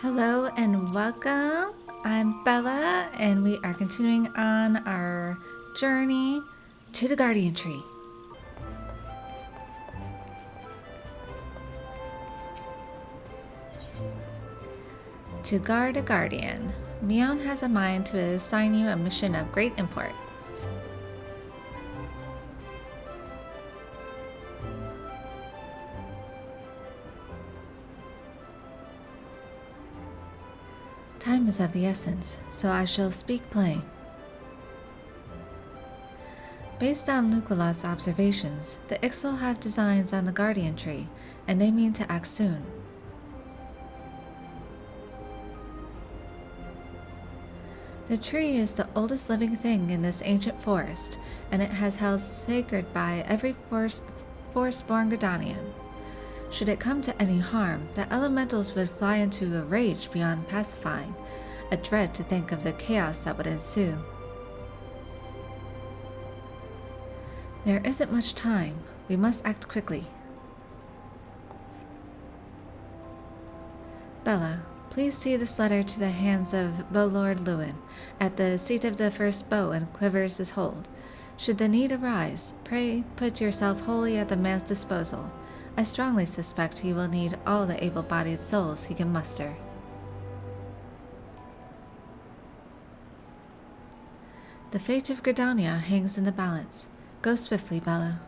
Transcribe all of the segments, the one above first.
Hello and welcome. I'm Bella, and we are continuing on our journey to the Guardian Tree. To guard a guardian, Mion has a mind to assign you a mission of great import. Time is of the essence, so I shall speak plain. Based on Luculot's observations, the Ixal have designs on the Guardian Tree, and they mean to act soon. The tree is the oldest living thing in this ancient forest, and it has held sacred by every forest-born Gridanian. Should it come to any harm, the elementals would fly into a rage beyond pacifying, a dread to think of the chaos that would ensue. There isn't much time. We must act quickly. Bella, please see this letter to the hands of Lord Lewin, at the seat of the first bow and quivers' hold. Should the need arise, pray put yourself wholly at the man's disposal. I strongly suspect he will need all the able-bodied souls he can muster. The fate of Gridania hangs in the balance. Go swiftly, Bella.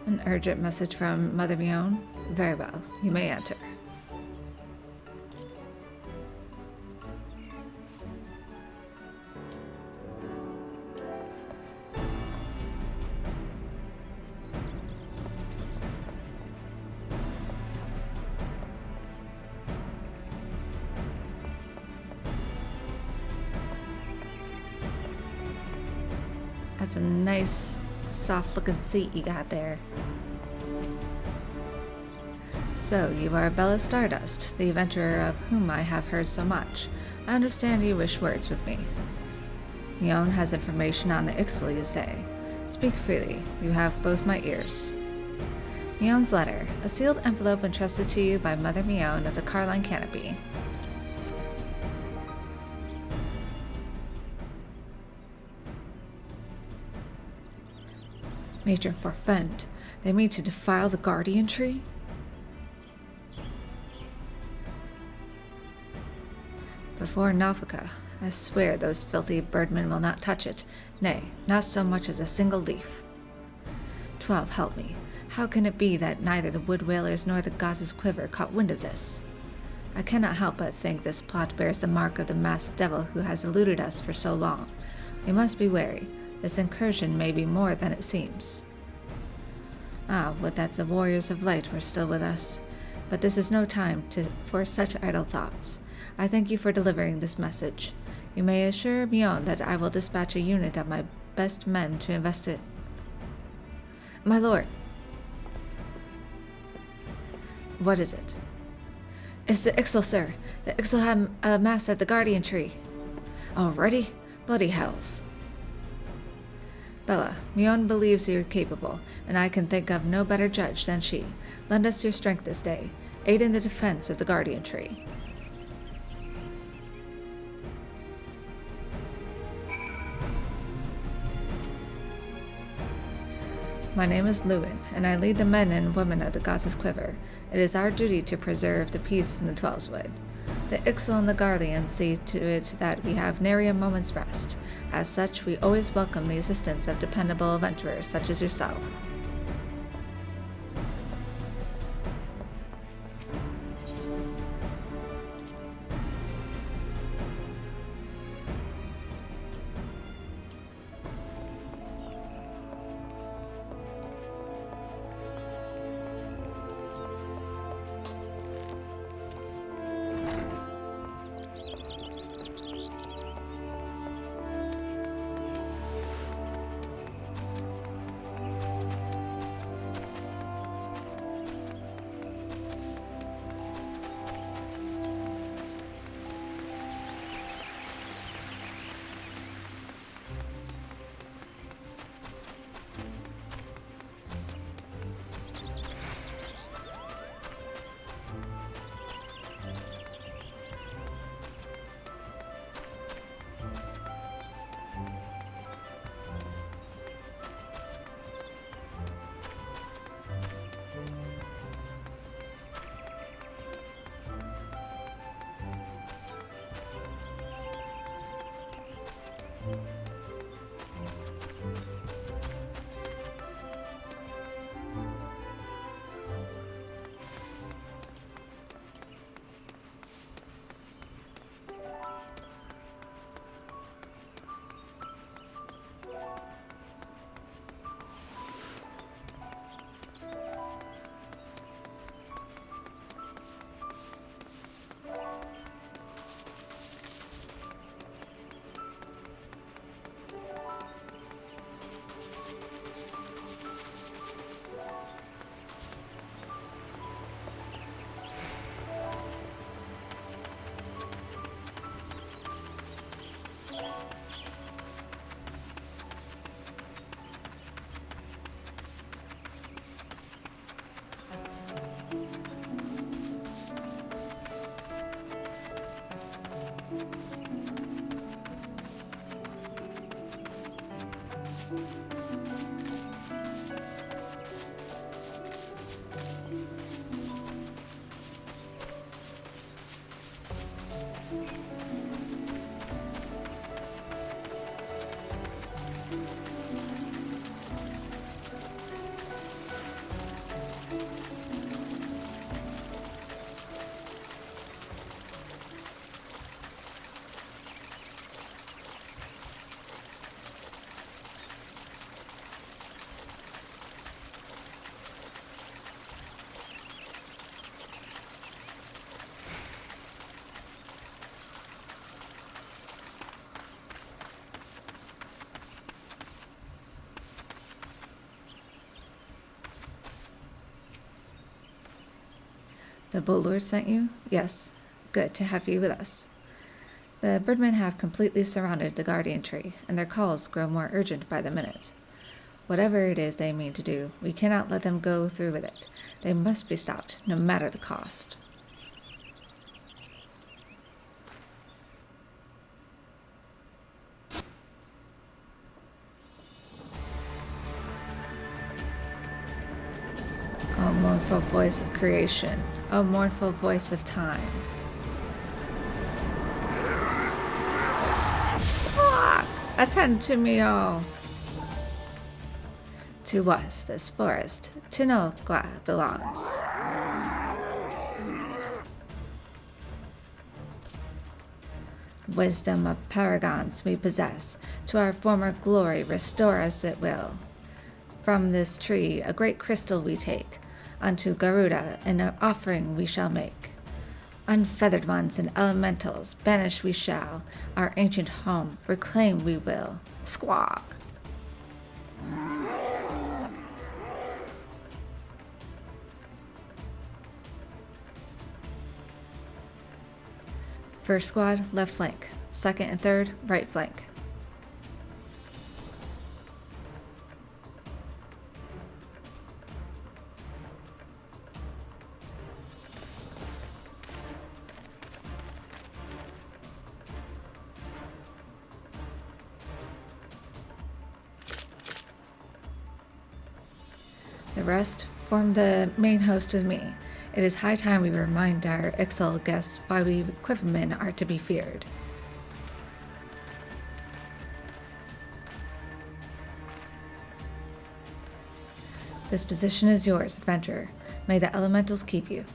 An urgent message from Mother Mion. Very well, you may enter. That's a nice, soft-looking seat you got there. So, you are Bella Stardust, the adventurer of whom I have heard so much. I understand you wish words with me. Mion has information on the Ixal, you say. Speak freely, you have both my ears. Mion's letter, a sealed envelope entrusted to you by Mother Mion of the Carline Canopy. Matron Forfend, they mean to defile the Guardian Tree? Before Nalfica, I swear those filthy birdmen will not touch it, nay, not so much as a single leaf. 12, help me. How can it be that neither the wood whalers nor the goddess Quiver caught wind of this? I cannot help but think this plot bears the mark of the masked devil who has eluded us for so long. We must be wary. This incursion may be more than it seems. Ah, would that the warriors of light were still with us. But this is no time for such idle thoughts. I thank you for delivering this message. You may assure Mion that I will dispatch a unit of my best men to investigate. My lord. What is it? It's the Ixal, sir. The Ixal have amassed at the Guardian Tree. Already? Bloody hells. Bella, Mion believes you are capable, and I can think of no better judge than she. Lend us your strength this day. Aid in the defense of the Guardian Tree. My name is Lewin, and I lead the men and women of the goddess Quiver. It is our duty to preserve the peace in the Twelveswood. The Ixal and the Garleans see to it that we have nary a moment's rest. As such, we always welcome the assistance of dependable adventurers such as yourself. The Bull-Lord sent you? Yes. Good to have you with us. The birdmen have completely surrounded the guardian tree, and their calls grow more urgent by the minute. Whatever it is they mean to do, we cannot let them go through with it. They must be stopped, no matter the cost. O mournful voice of creation, O mournful voice of time. Squawk! Attend to me all. To us this forest, to no Gua belongs. Wisdom of paragons we possess, to our former glory restore us it will. From this tree a great crystal we take, unto Garuda an offering we shall make. Unfeathered ones and elementals banish we shall, our ancient home reclaim we will. Squawk! First squad, left flank. Second and third, right flank. The rest form the main host with me. It is high time we remind our Ixal guests why we Quivermen are to be feared. This position is yours, adventurer. May the elementals keep you.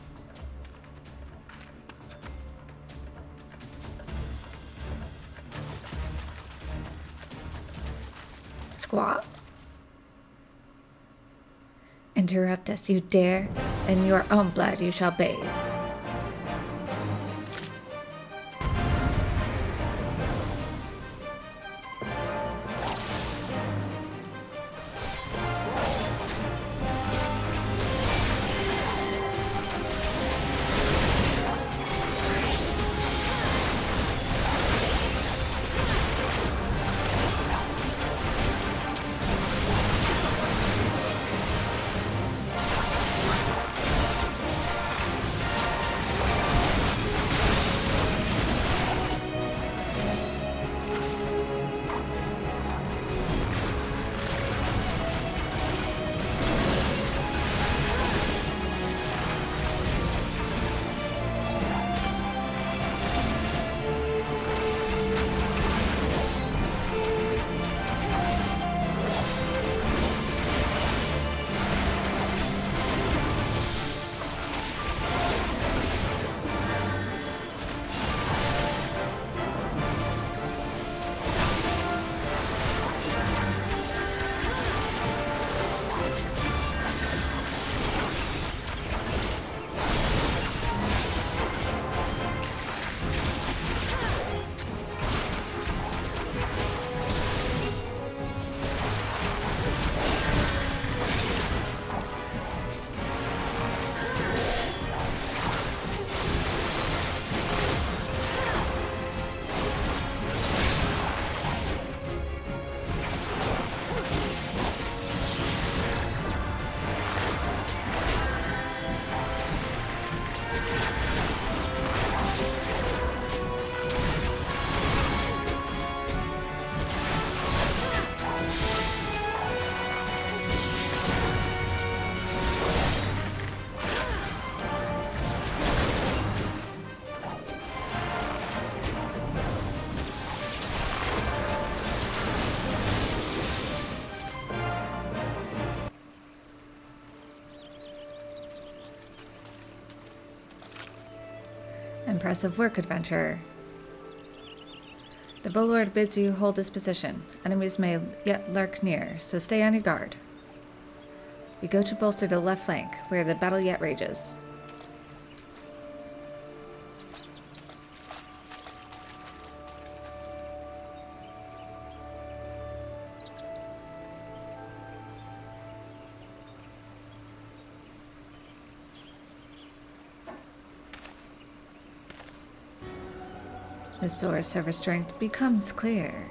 Squaw. Interrupt us, you dare. In your own blood you shall bathe. Impressive work, adventurer. The Bullward bids you hold this position. Enemies may yet lurk near, so stay on your guard. We go to bolster the left flank, where the battle yet rages. The source of her strength becomes clear.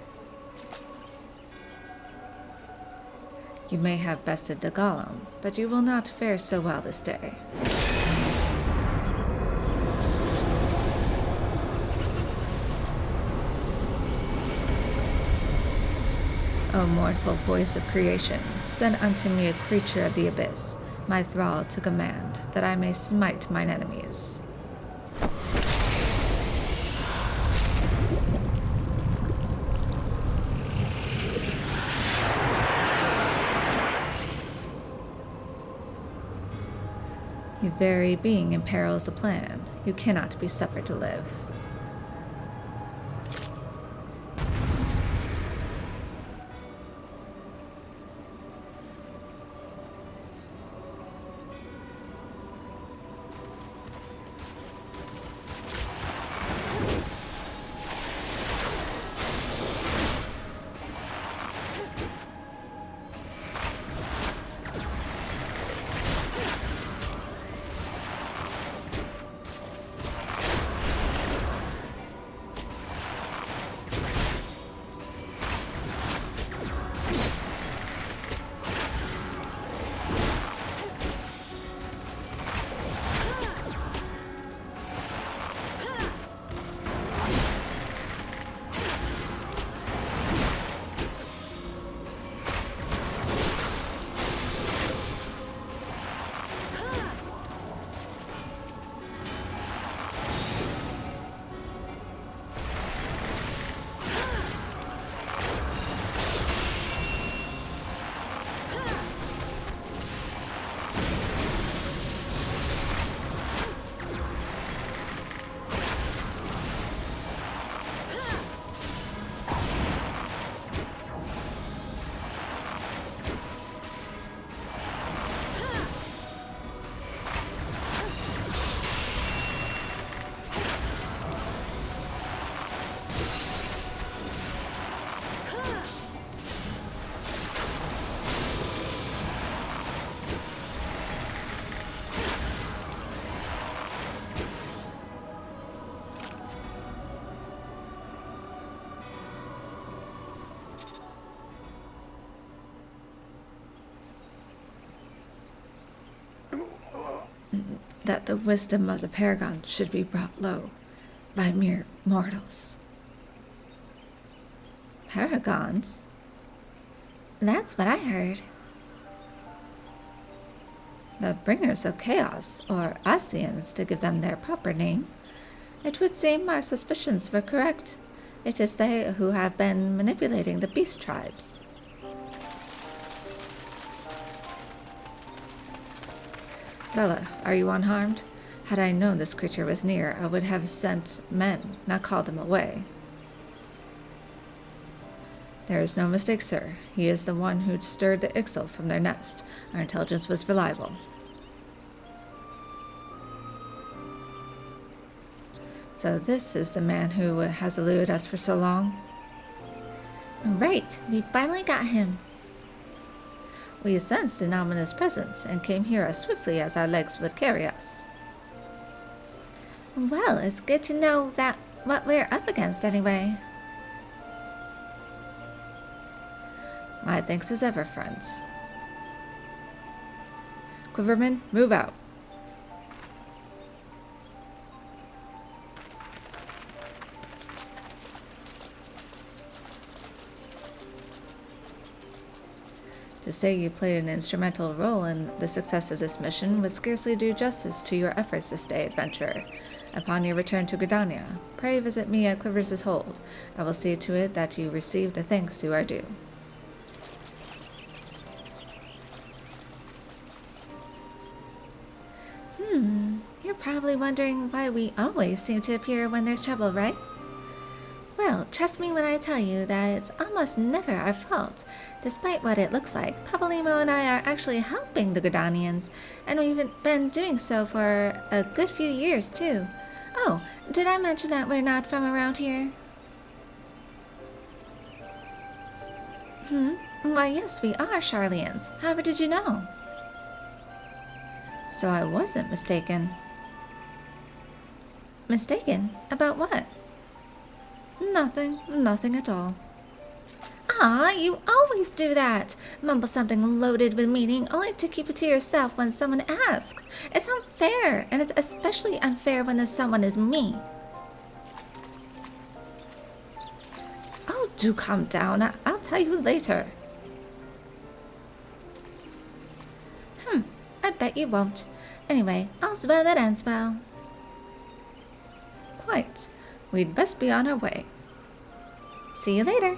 You may have bested the golem, but you will not fare so well this day. O mournful voice of creation, send unto me a creature of the abyss, my thrall to command, that I may smite mine enemies. Your very being imperils the plan. You cannot be suffered to live. that the wisdom of the Paragon should be brought low by mere mortals. Paragons? That's what I heard. The bringers of chaos, or Asians, to give them their proper name. It would seem our suspicions were correct. It is they who have been manipulating the beast tribes. Bella, are you unharmed? Had I known this creature was near, I would have sent men, not called them away. There is no mistake, sir. He is the one who stirred the Ixal from their nest. Our intelligence was reliable. So this is the man who has eluded us for so long? Right, we finally got him. We sensed an ominous presence and came here as swiftly as our legs would carry us. Well, it's good to know that what we're up against anyway. My thanks as ever, friends. Quiverman, move out. To say you played an instrumental role in the success of this mission would scarcely do justice to your efforts this day, adventurer. Upon your return to Gridania, pray visit me at Quivers' Hold. I will see to it that you receive the thanks you are due. You're probably wondering why we always seem to appear when there's trouble, right? Well, trust me when I tell you that it's almost never our fault. Despite what it looks like, Papalimo and I are actually helping the Gridanians, and we've been doing so for a good few years, too. Oh, did I mention that we're not from around here? Why, yes, we are Charlians. However did you know? So I wasn't mistaken. Mistaken? About what? Nothing at all. Ah, you always do that! Mumble something loaded with meaning only to keep it to yourself when someone asks. It's unfair, and it's especially unfair when the someone is me. Oh, do calm down. I'll tell you later. I bet you won't. Anyway, all's well that ends well. Quite. We'd best be on our way. See you later.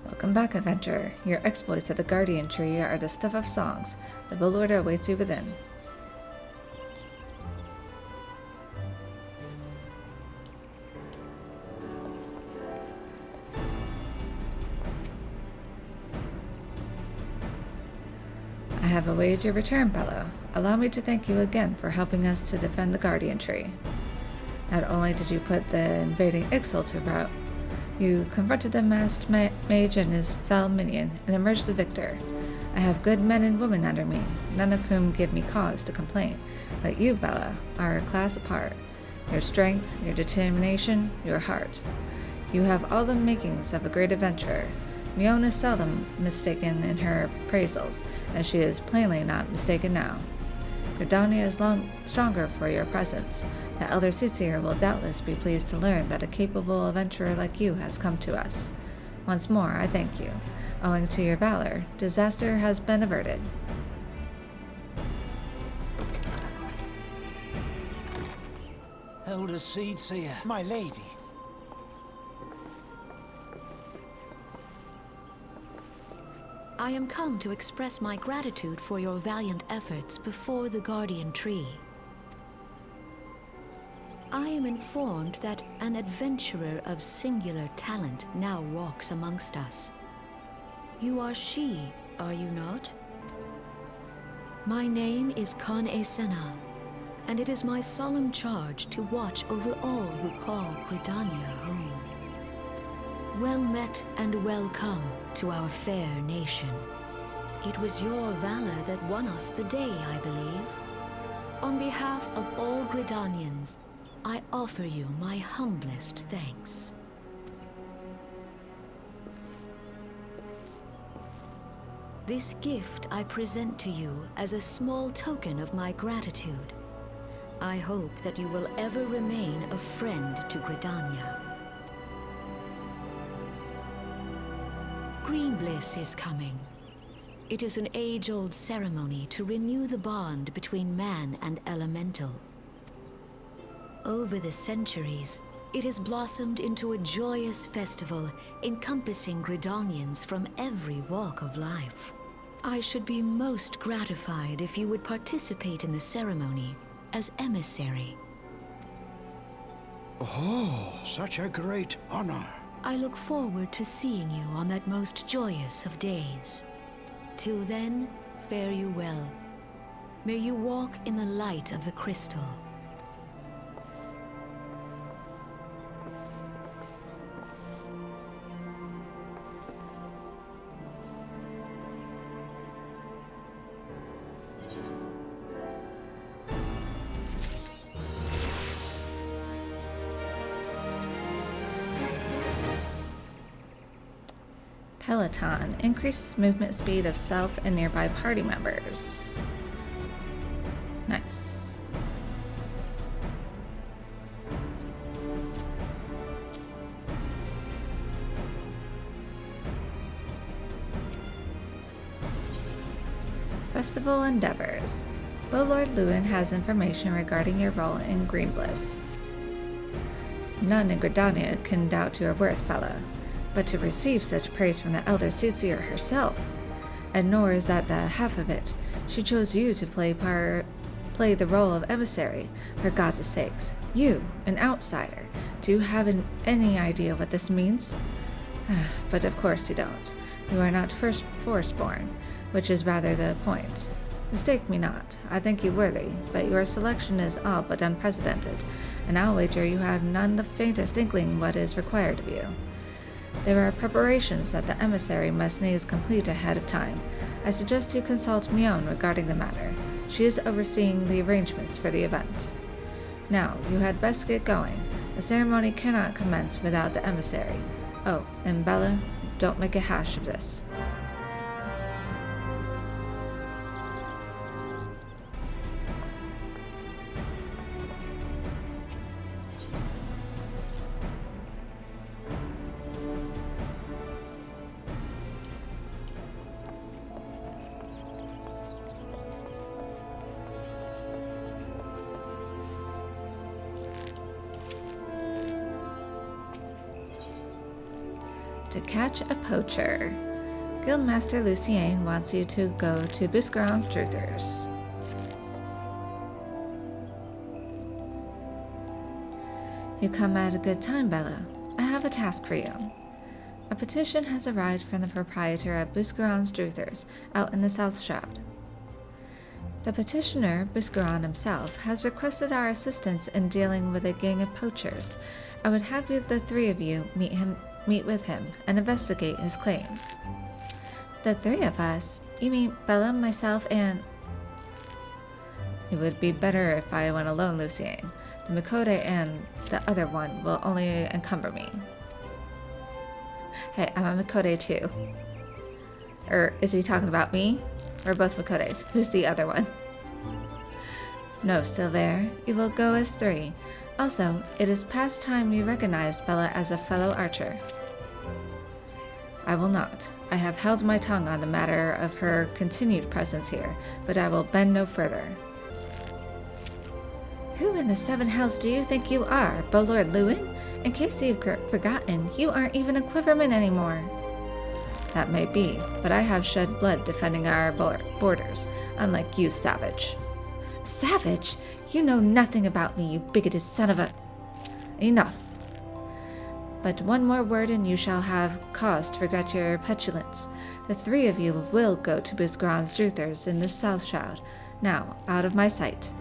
Welcome back, adventurer. Your exploits at the Guardian Tree are the stuff of songs. The build order awaits you within. I have awaited your return, Bello. Allow me to thank you again for helping us to defend the Guardian Tree. Not only did you put the invading Ixal to rout, you confronted the masked mage and his fell minion and emerged the victor. I have good men and women under me, none of whom give me cause to complain, but you, Bella, are a class apart. Your strength, your determination, your heart. You have all the makings of a great adventurer. Mion is seldom mistaken in her appraisals, and she is plainly not mistaken now. Gridania is stronger for your presence. The Elder Soothsayer will doubtless be pleased to learn that a capable adventurer like you has come to us. Once more, I thank you. Owing to your valor, disaster has been averted. Elder Seedseer. My lady. I am come to express my gratitude for your valiant efforts before the Guardian Tree. I am informed that an adventurer of singular talent now walks amongst us. You are she, are you not? My name is Kan-e Senna, and it is my solemn charge to watch over all who call Gridania home. Well met and welcome to our fair nation. It was your valor that won us the day, I believe. On behalf of all Gridanians, I offer you my humblest thanks. This gift I present to you as a small token of my gratitude. I hope that you will ever remain a friend to Gridania. Green Bliss is coming. It is an age-old ceremony to renew the bond between man and elemental. Over the centuries, it has blossomed into a joyous festival encompassing Gridanians from every walk of life. I should be most gratified if you would participate in the ceremony as emissary. Oh, such a great honor. I look forward to seeing you on that most joyous of days. Till then, fare you well. May you walk in the light of the crystal. Peloton increases movement speed of self and nearby party members. Nice. Festival endeavors. Lord Lewin has information regarding your role in Green Bliss. None in Gridania can doubt your worth, Bella. But to receive such praise from the Elder Soothsayer herself, and nor is that the half of it. She chose you to play the role of emissary, for God's sakes. You, an outsider. Do you have any idea what this means? But of course you don't. You are not firstborn, which is rather the point. Mistake me not, I think you worthy, but your selection is all but unprecedented, and I'll wager you have none the faintest inkling what is required of you. There are preparations that the emissary must needs complete ahead of time. I suggest you consult Mion regarding the matter. She is overseeing the arrangements for the event. Now, you had best get going. The ceremony cannot commence without the emissary. Oh, and Bella, don't make a hash of this. To catch a poacher. Guildmaster Lucien wants you to go to Buscaron's Truthers. You come at a good time, Bella. I have a task for you. A petition has arrived from the proprietor at Buscaron's Truthers, out in the South Shroud. The petitioner, Buscaron himself, has requested our assistance in dealing with a gang of poachers. I would have you, the three of you, meet with him and investigate his claims. The three of us? You mean Bella, myself, and... It would be better if I went alone, Lucienne. The Mikode and the other one will only encumber me. Hey, I'm a Mikode too. Or is he talking about me? We're both Mikodes. Who's the other one? No, Silver. You will go as 3. Also, it is past time you recognized Bella as a fellow archer. I will not. I have held my tongue on the matter of her continued presence here, but I will bend no further. Who in the 7 hells do you think you are, Bolord Lewin? In case you've forgotten, you aren't even a Quiverman anymore. That may be, but I have shed blood defending our borders, unlike you, Savage. Savage? You know nothing about me, you bigoted son of a... Enough. But one more word and you shall have cause to regret your petulance. The 3 of you will go to Busgran's Druthers in the South Shroud. Now, out of my sight.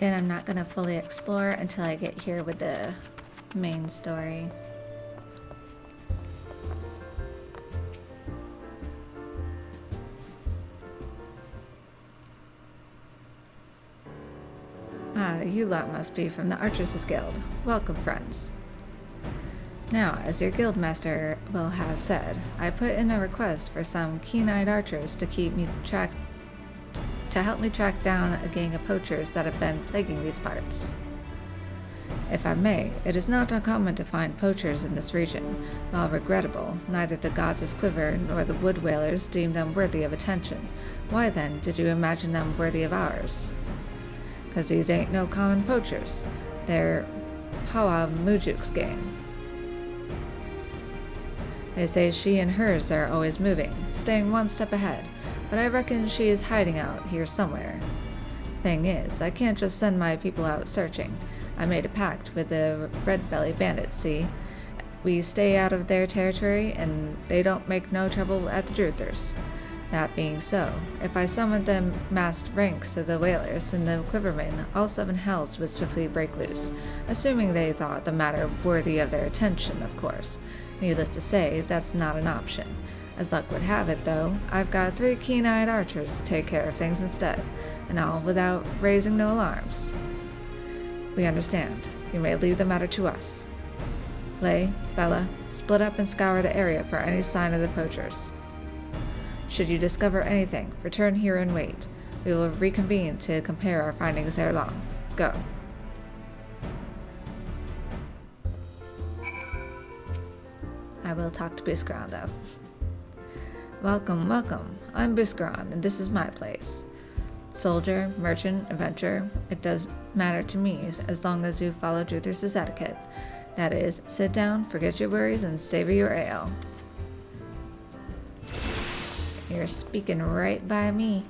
Again, I'm not gonna fully explore until I get here with the main story. Ah, you lot must be from the Archers' Guild. Welcome, friends. Now, as your guildmaster will have said, I put in a request for some keen-eyed archers to help me track down a gang of poachers that have been plaguing these parts. If I may, it is not uncommon to find poachers in this region. While regrettable, neither the gods' quiver nor the wood whalers deem them worthy of attention. Why then did you imagine them worthy of ours? 'Cause these ain't no common poachers. They're Hawa Mujuk's gang. They say she and hers are always moving, staying one step ahead, but I reckon she is hiding out here somewhere. Thing is, I can't just send my people out searching. I made a pact with the Red Belly bandits, see? We stay out of their territory, and they don't make no trouble at the Druthers. That being so, if I summoned the massed ranks of the whalers and the quivermen, all 7 hells would swiftly break loose, assuming they thought the matter worthy of their attention, of course. Needless to say, that's not an option. As luck would have it, though, I've got 3 keen-eyed archers to take care of things instead, and all without raising no alarms. We understand. You may leave the matter to us. Lay, Bella, split up and scour the area for any sign of the poachers. Should you discover anything, return here and wait. We will reconvene to compare our findings ere long. Go. I will talk to Buscaron, though. Welcome, welcome. I'm Buscaron, and this is my place. Soldier, merchant, adventurer, it does matter to me as long as you follow Druthers' etiquette. That is, sit down, forget your worries, and savor your ale. You're speaking right by me.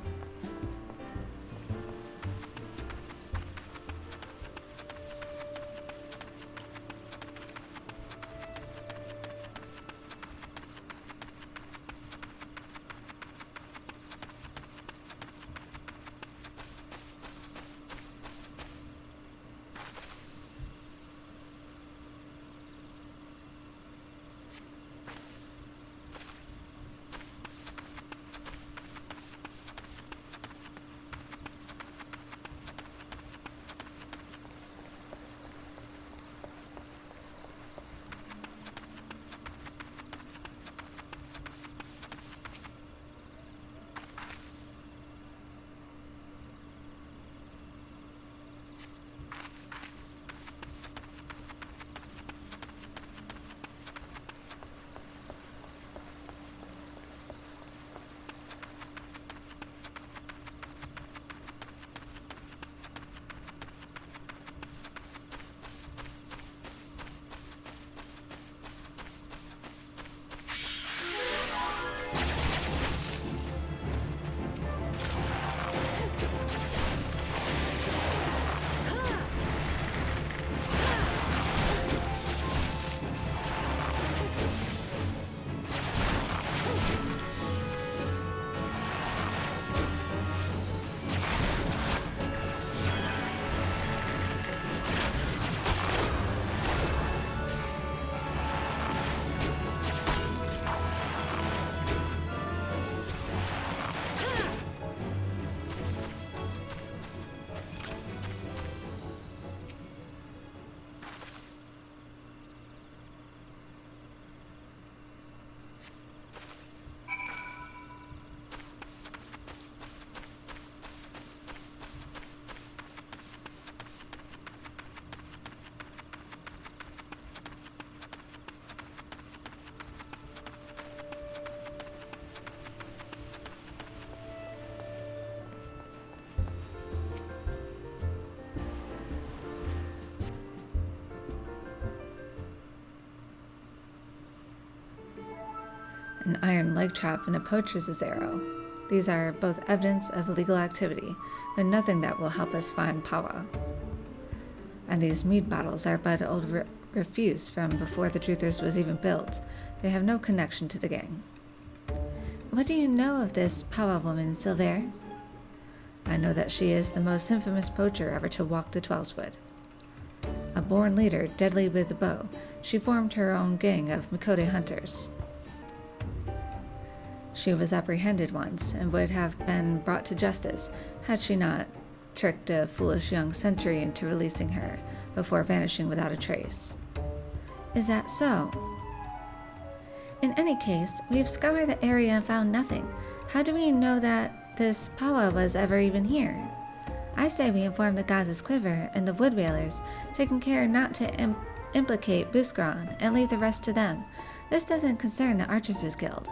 An iron leg trap and a poacher's arrow. These are both evidence of illegal activity, but nothing that will help us find Pawa. And these mead bottles are but old refuse from before the Druthers was even built. They have no connection to the gang. What do you know of this Pawa woman, Silver? I know that she is the most infamous poacher ever to walk the 12-foot. A born leader, deadly with the bow, she formed her own gang of Mikote hunters. She was apprehended once and would have been brought to justice had she not tricked a foolish young sentry into releasing her before vanishing without a trace. Is that so? In any case, we've scoured the area and found nothing. How do we know that this Pawa was ever even here? I say we inform the Gaza's Quiver and the Wood Whalers, taking care not to implicate Busgron and leave the rest to them. This doesn't concern the Archers' Guild.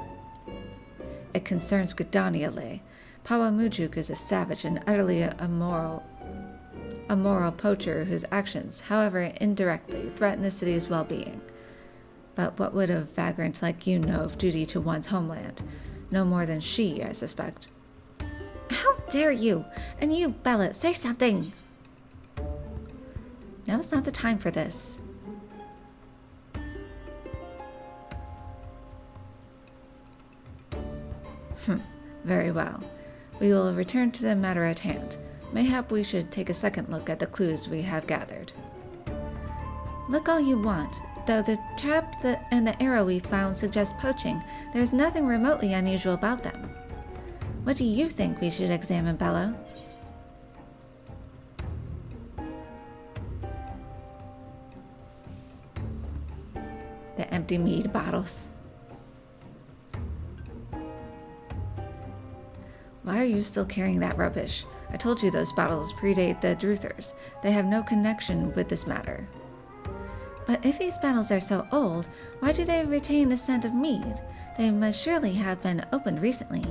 It concerns Gridanian. Pawa Mujuk is a savage and utterly immoral poacher whose actions, however indirectly, threaten the city's well-being. But what would a vagrant like you know of duty to one's homeland? No more than she, I suspect. How dare you! And you, Bella, say something! Now's not the time for this. Very well. We will return to the matter at hand. Mayhap we should take a second look at the clues we have gathered. Look all you want. Though the trap and the arrow we found suggest poaching, there's nothing remotely unusual about them. What do you think we should examine, Bella? The empty mead bottles. Why are you still carrying that rubbish? I told you those bottles predate the Druthers. They have no connection with this matter. But if these bottles are so old, why do they retain the scent of mead? They must surely have been opened recently.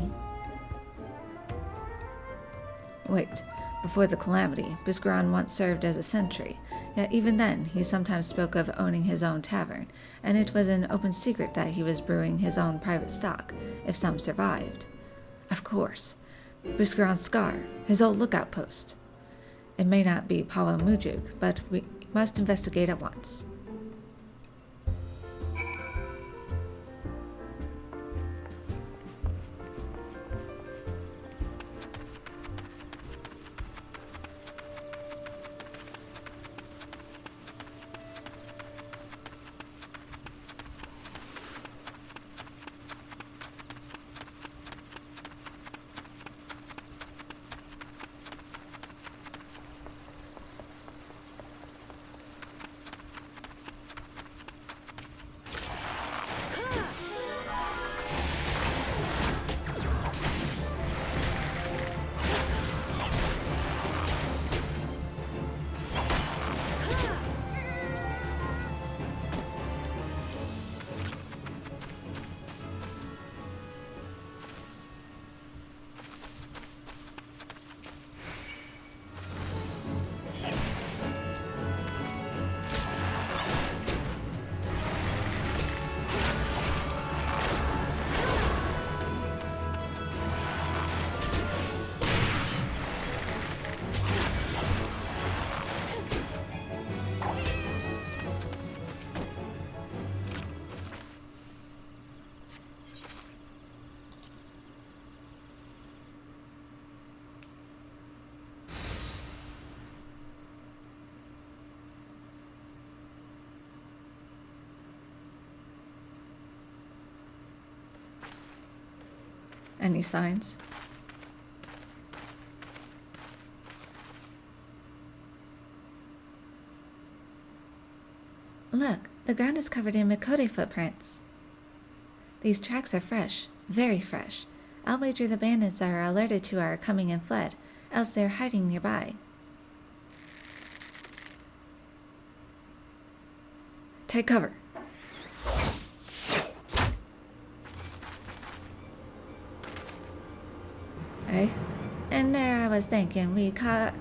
Wait, before the calamity, Busgron once served as a sentry, yet even then he sometimes spoke of owning his own tavern, and it was an open secret that he was brewing his own private stock, if some survived. Of course, Busgron's scar, his old lookout post. It may not be Pawa Mujuk, but we must investigate at once. Any signs? Look, the ground is covered in Mikote footprints. These tracks are fresh, very fresh. I'll wager the bandits are alerted to our coming and fled, else they're hiding nearby. Take cover. And there I was thinking we caught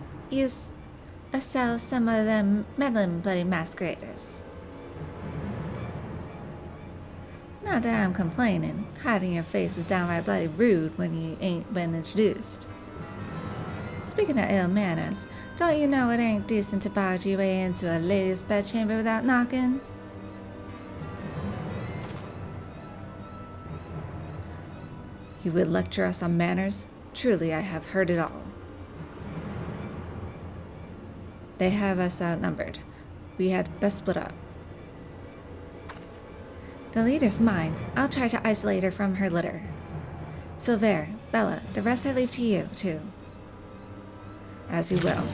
ourselves some of them meddling bloody masqueraders. Not that I'm complaining. Hiding your face is downright bloody rude when you ain't been introduced. Speaking of ill manners, don't you know it ain't decent to barge your way into a lady's bedchamber without knocking? You would lecture us on manners? Truly, I have heard it all. They have us outnumbered. We had best split up. The leader's mine. I'll try to isolate her from her litter. Silver, Bella, the rest I leave to you, too. As you will.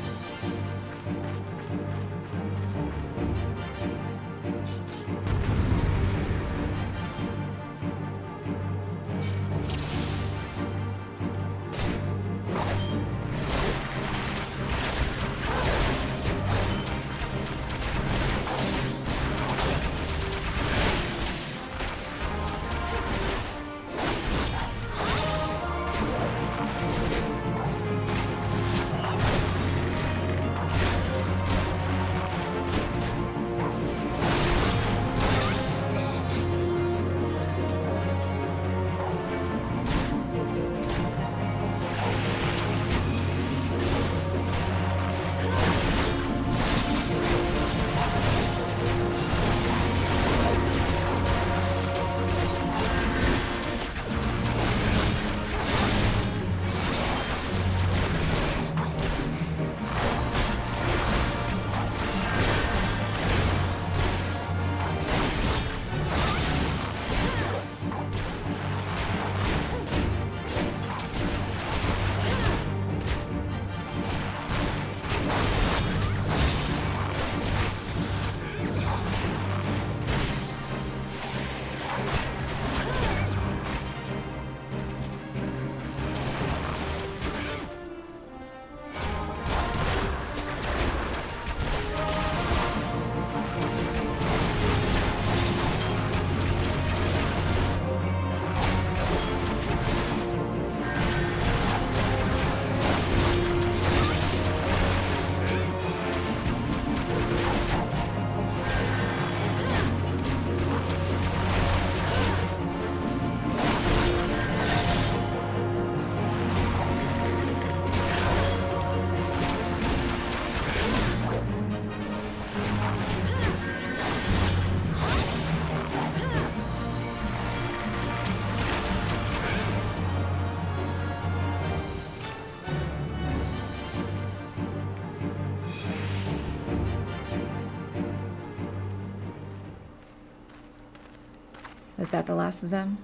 Was that the last of them?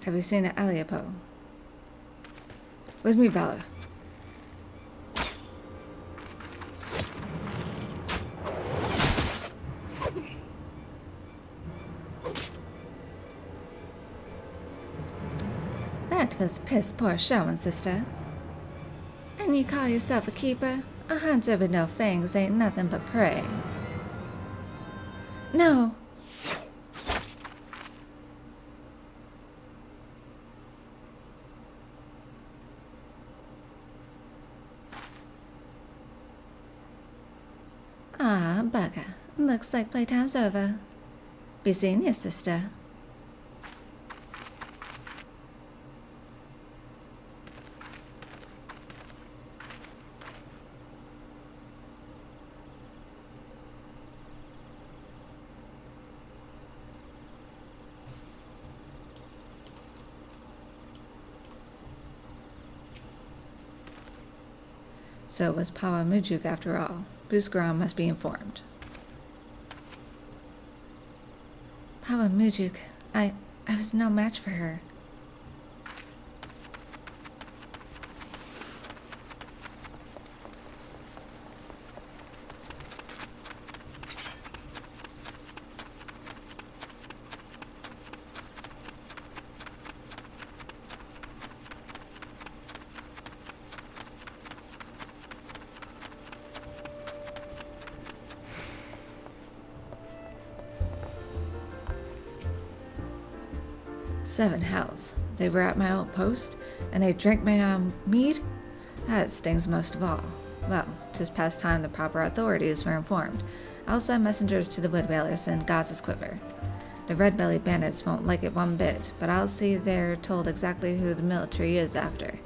Have you seen an Aliapo? With me, Bella. That was piss poor showing, sister. And you call yourself a keeper? A hunter with no fangs ain't nothing but prey. No. Ah, bugger. Looks like playtime's over. Be seeing you, sister. So it was Pawa Mujuk after all. Buscaron must be informed. Pawa Mujuk, I was no match for her. Seven hells. They were at my old post, and they drank my mead? That stings most of all. Well, 'tis past time the proper authorities were informed. I'll send messengers to the Wood Whalers and Gaza's Quiver. The red-bellied bandits won't like it one bit, but I'll see they're told exactly who the military is after.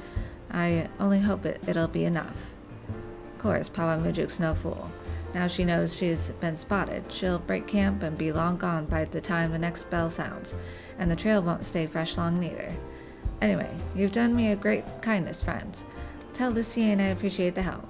I only hope it'll be enough. Of course, Pawa Mujuk's no fool. Now she knows she's been spotted. She'll break camp and be long gone by the time the next bell sounds, and the trail won't stay fresh long neither. Anyway, you've done me a great kindness, friends. Tell Lucien I appreciate the help.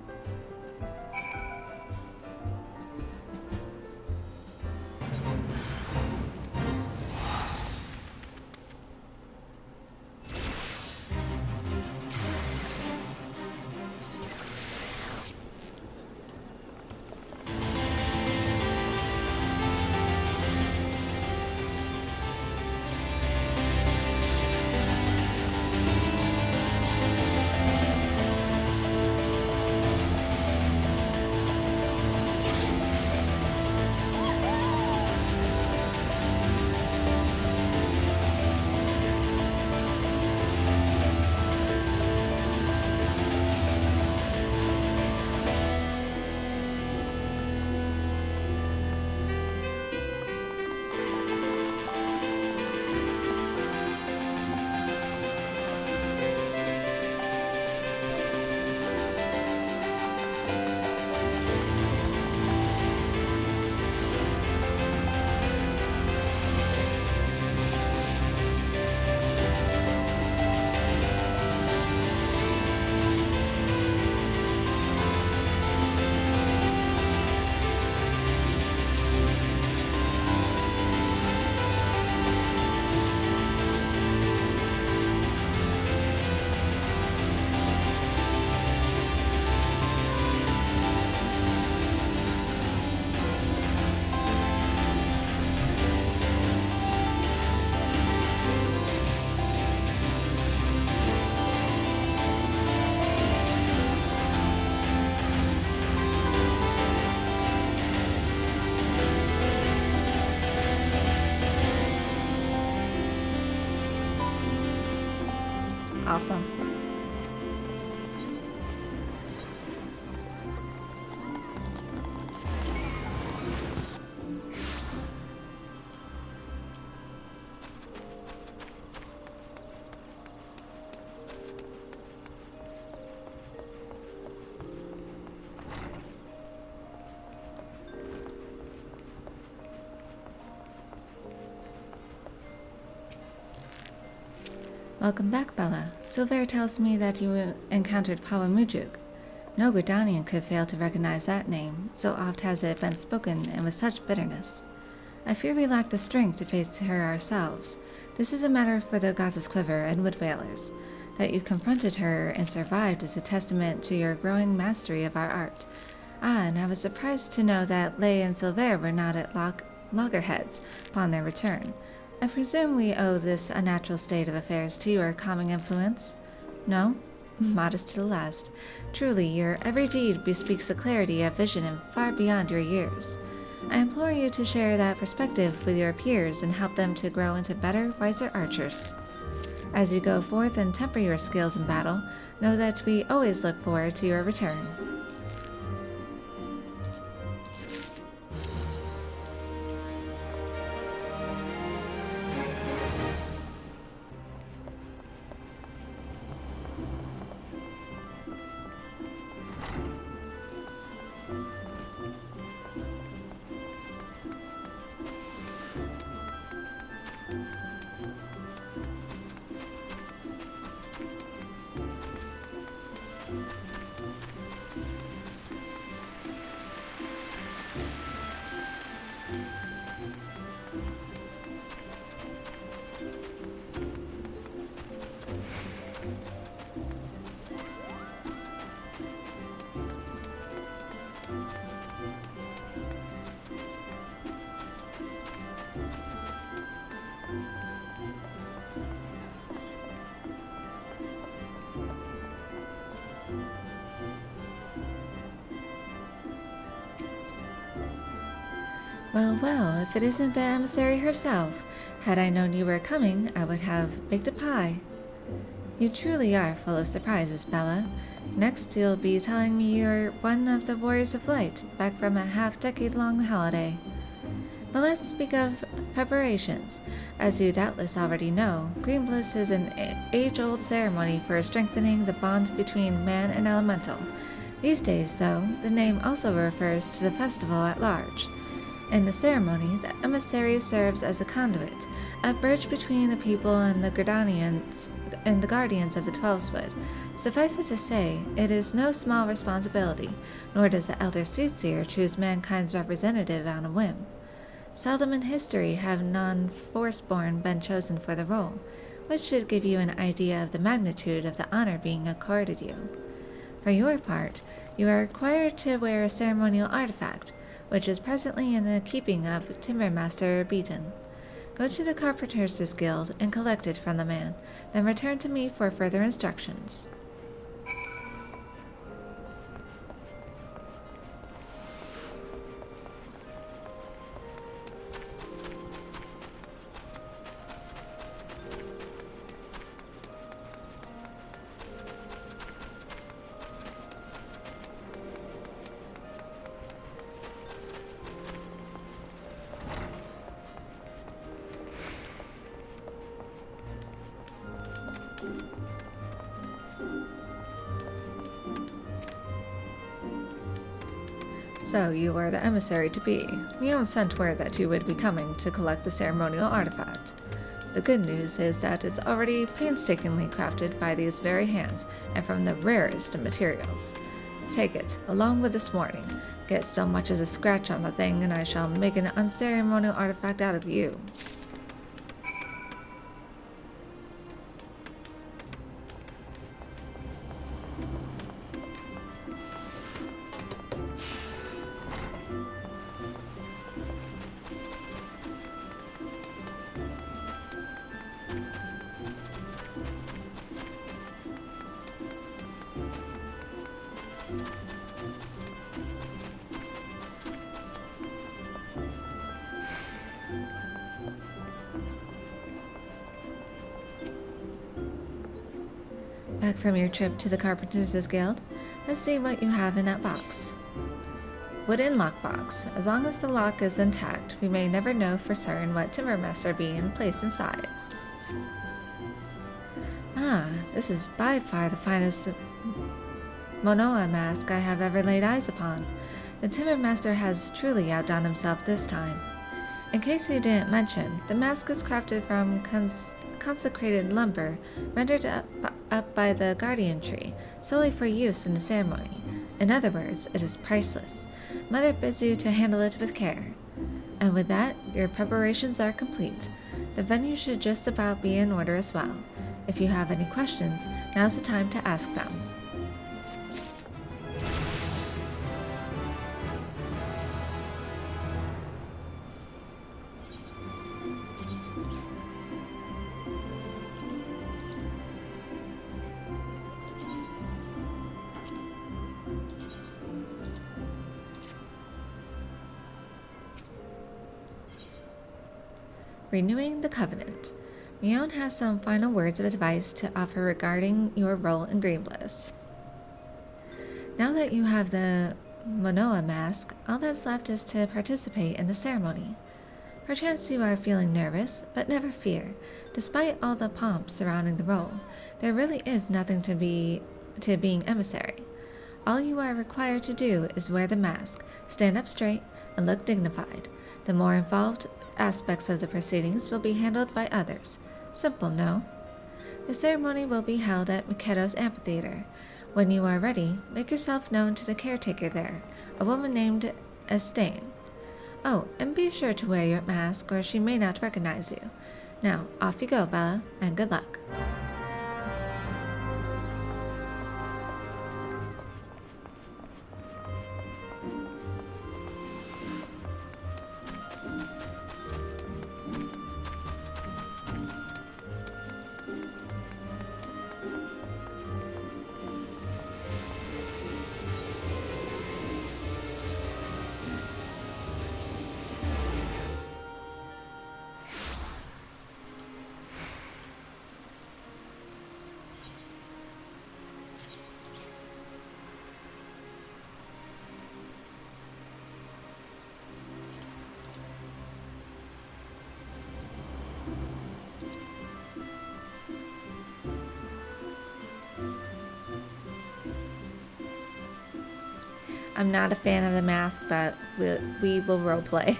Awesome. Welcome back, Bella. Silver tells me that you encountered Pawamujuk. No Gridanian could fail to recognize that name, so oft has it been spoken and with such bitterness. I fear we lack the strength to face her ourselves. This is a matter for the goddess Quiver and Wood Whalers. That you confronted her and survived is a testament to your growing mastery of our art. And I was surprised to know that Lay and Silver were not at loggerheads upon their return. I presume we owe this unnatural state of affairs to your calming influence? No? Modest to the last. Truly, your every deed bespeaks a clarity of vision and far beyond your years. I implore you to share that perspective with your peers and help them to grow into better, wiser archers. As you go forth and temper your skills in battle, know that we always look forward to your return. Well, well, if it isn't the emissary herself. Had I known you were coming, I would have baked a pie. You truly are full of surprises, Bella. Next, you'll be telling me you're one of the Warriors of Light, back from a half-decade-long holiday. But let's speak of preparations. As you doubtless already know, Green Bliss is an age-old ceremony for strengthening the bond between man and elemental. These days, though, the name also refers to the festival at large. In the ceremony, the emissary serves as a conduit, a bridge between the people and the Gridanians and the guardians of the Twelveswood. Suffice it to say, it is no small responsibility, nor does the Elder Seedseer choose mankind's representative on a whim. Seldom in history have non-Forceborn been chosen for the role, which should give you an idea of the magnitude of the honor being accorded you. For your part, you are required to wear a ceremonial artifact, which is presently in the keeping of Timbermaster Beaton. Go to the Carpenters Guild and collect it from the man, then return to me for further instructions. So you were the emissary to be. Guillaume sent word that you would be coming to collect the ceremonial artifact. The good news is that it's already painstakingly crafted by these very hands and from the rarest of materials. Take it, along with this warning. Get so much as a scratch on the thing and I shall make an unceremonial artifact out of you. back from your trip to the Carpenters Guild. Let's see what you have in that box. Wooden lockbox. As long as the lock is intact, we may never know for certain what timber masts are being placed inside. Ah, this is by far the finest Monoa mask I have ever laid eyes upon. The timber master has truly outdone himself this time. In case you didn't mention, the mask is crafted from consecrated lumber rendered up by the guardian tree, solely for use in the ceremony. In other words, it is priceless. Mother bids you to handle it with care. And with that, your preparations are complete. The venue should just about be in order as well. If you have any questions, now's the time to ask them. Renewing the Covenant. Mion has some final words of advice to offer regarding your role in Greenbliss. Now that you have the Monoa mask, all that's left is to participate in the ceremony. Perchance you are feeling nervous, but never fear. Despite all the pomp surrounding the role, there really is nothing to being emissary. All you are required to do is wear the mask, stand up straight, and look dignified. The more involved aspects of the proceedings will be handled by others. Simple, no? The ceremony will be held at Mikedo's amphitheater. When you are ready, make yourself known to the caretaker there, a woman named Estain. Oh, and be sure to wear your mask or she may not recognize you. Now, off you go, Bella, and good luck. I'm not a fan of the mask, but we will roleplay.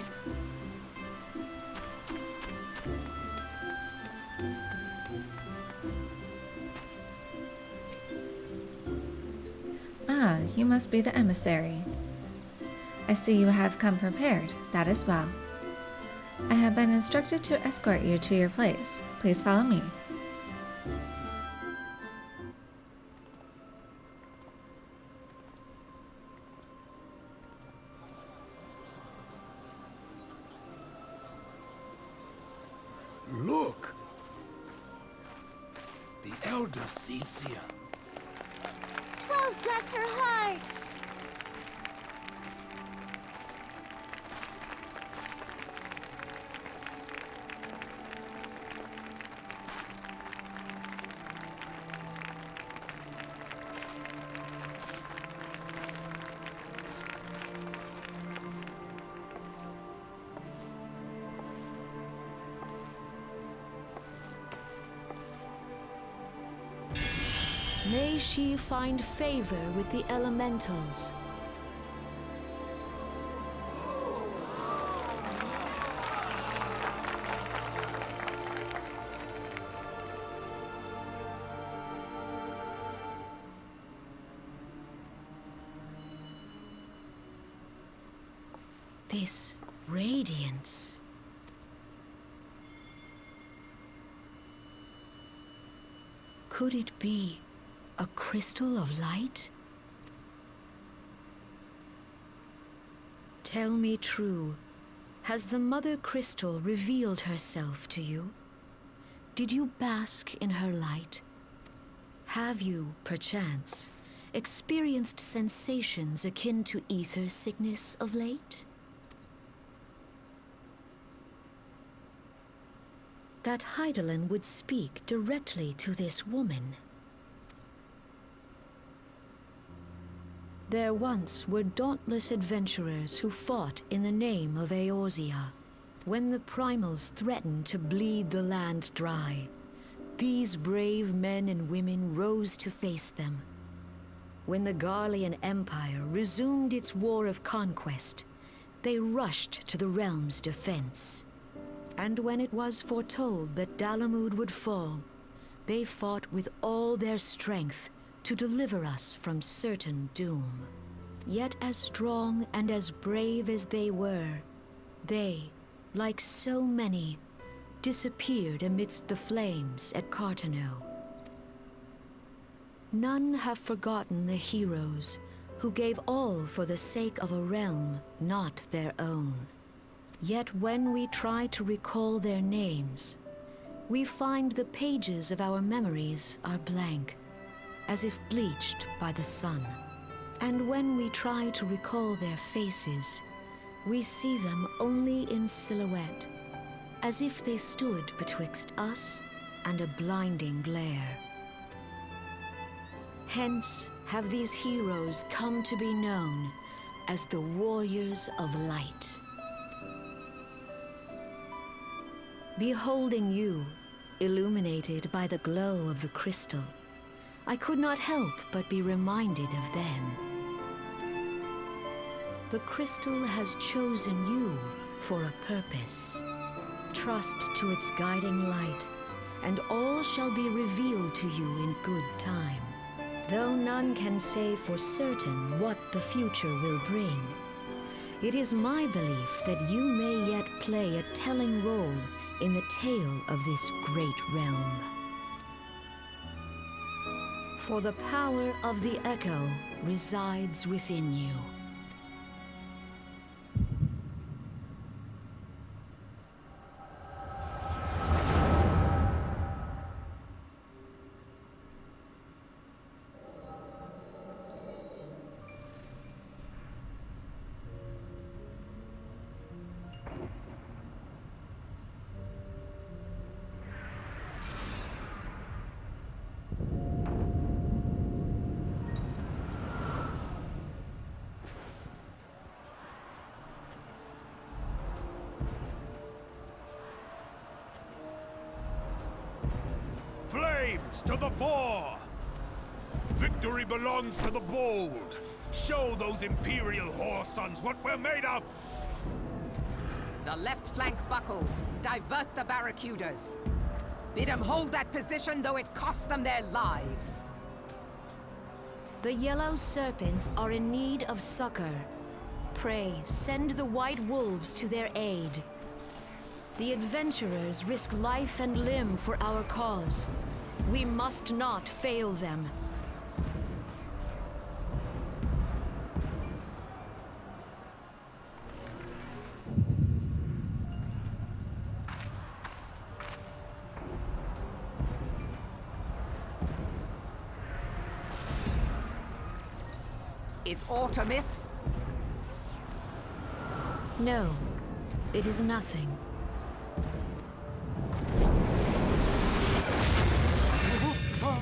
Ah, you must be the emissary. I see you have come prepared, that is well. I have been instructed to escort you to your place. Please follow me. Look! The elder Cecia. 12 bless her hearts! May she find favor with the elementals. This radiance. Could it be a crystal of light? Tell me true, has the Mother Crystal revealed herself to you? Did you bask in her light? Have you, perchance, experienced sensations akin to ether sickness of late? That Hydaelyn would speak directly to this woman. There once were dauntless adventurers who fought in the name of Eorzea. When the primals threatened to bleed the land dry, these brave men and women rose to face them. When the Garlean Empire resumed its war of conquest, they rushed to the realm's defense. And when it was foretold that Dalamud would fall, they fought with all their strength to deliver us from certain doom. Yet as strong and as brave as they were, they, like so many, disappeared amidst the flames at Cartano. None have forgotten the heroes who gave all for the sake of a realm not their own. Yet when we try to recall their names, we find the pages of our memories are blank, as if bleached by the sun. And when we try to recall their faces, we see them only in silhouette, as if they stood betwixt us and a blinding glare. Hence have these heroes come to be known as the Warriors of Light. Beholding you, illuminated by the glow of the crystal, I could not help but be reminded of them. The crystal has chosen you for a purpose. Trust to its guiding light, and all shall be revealed to you in good time. Though none can say for certain what the future will bring, it is my belief that you may yet play a telling role in the tale of this great realm. For the power of the Echo resides within you. Flames to the fore! Victory belongs to the bold. Show those Imperial whore sons what we're made of! The left flank buckles. Divert the barracudas. Bid them hold that position, though it cost them their lives. The Yellow Serpents are in need of succor. Pray, send the White Wolves to their aid. The adventurers risk life and limb for our cause. We must not fail them. Is aught amiss? No, it is nothing.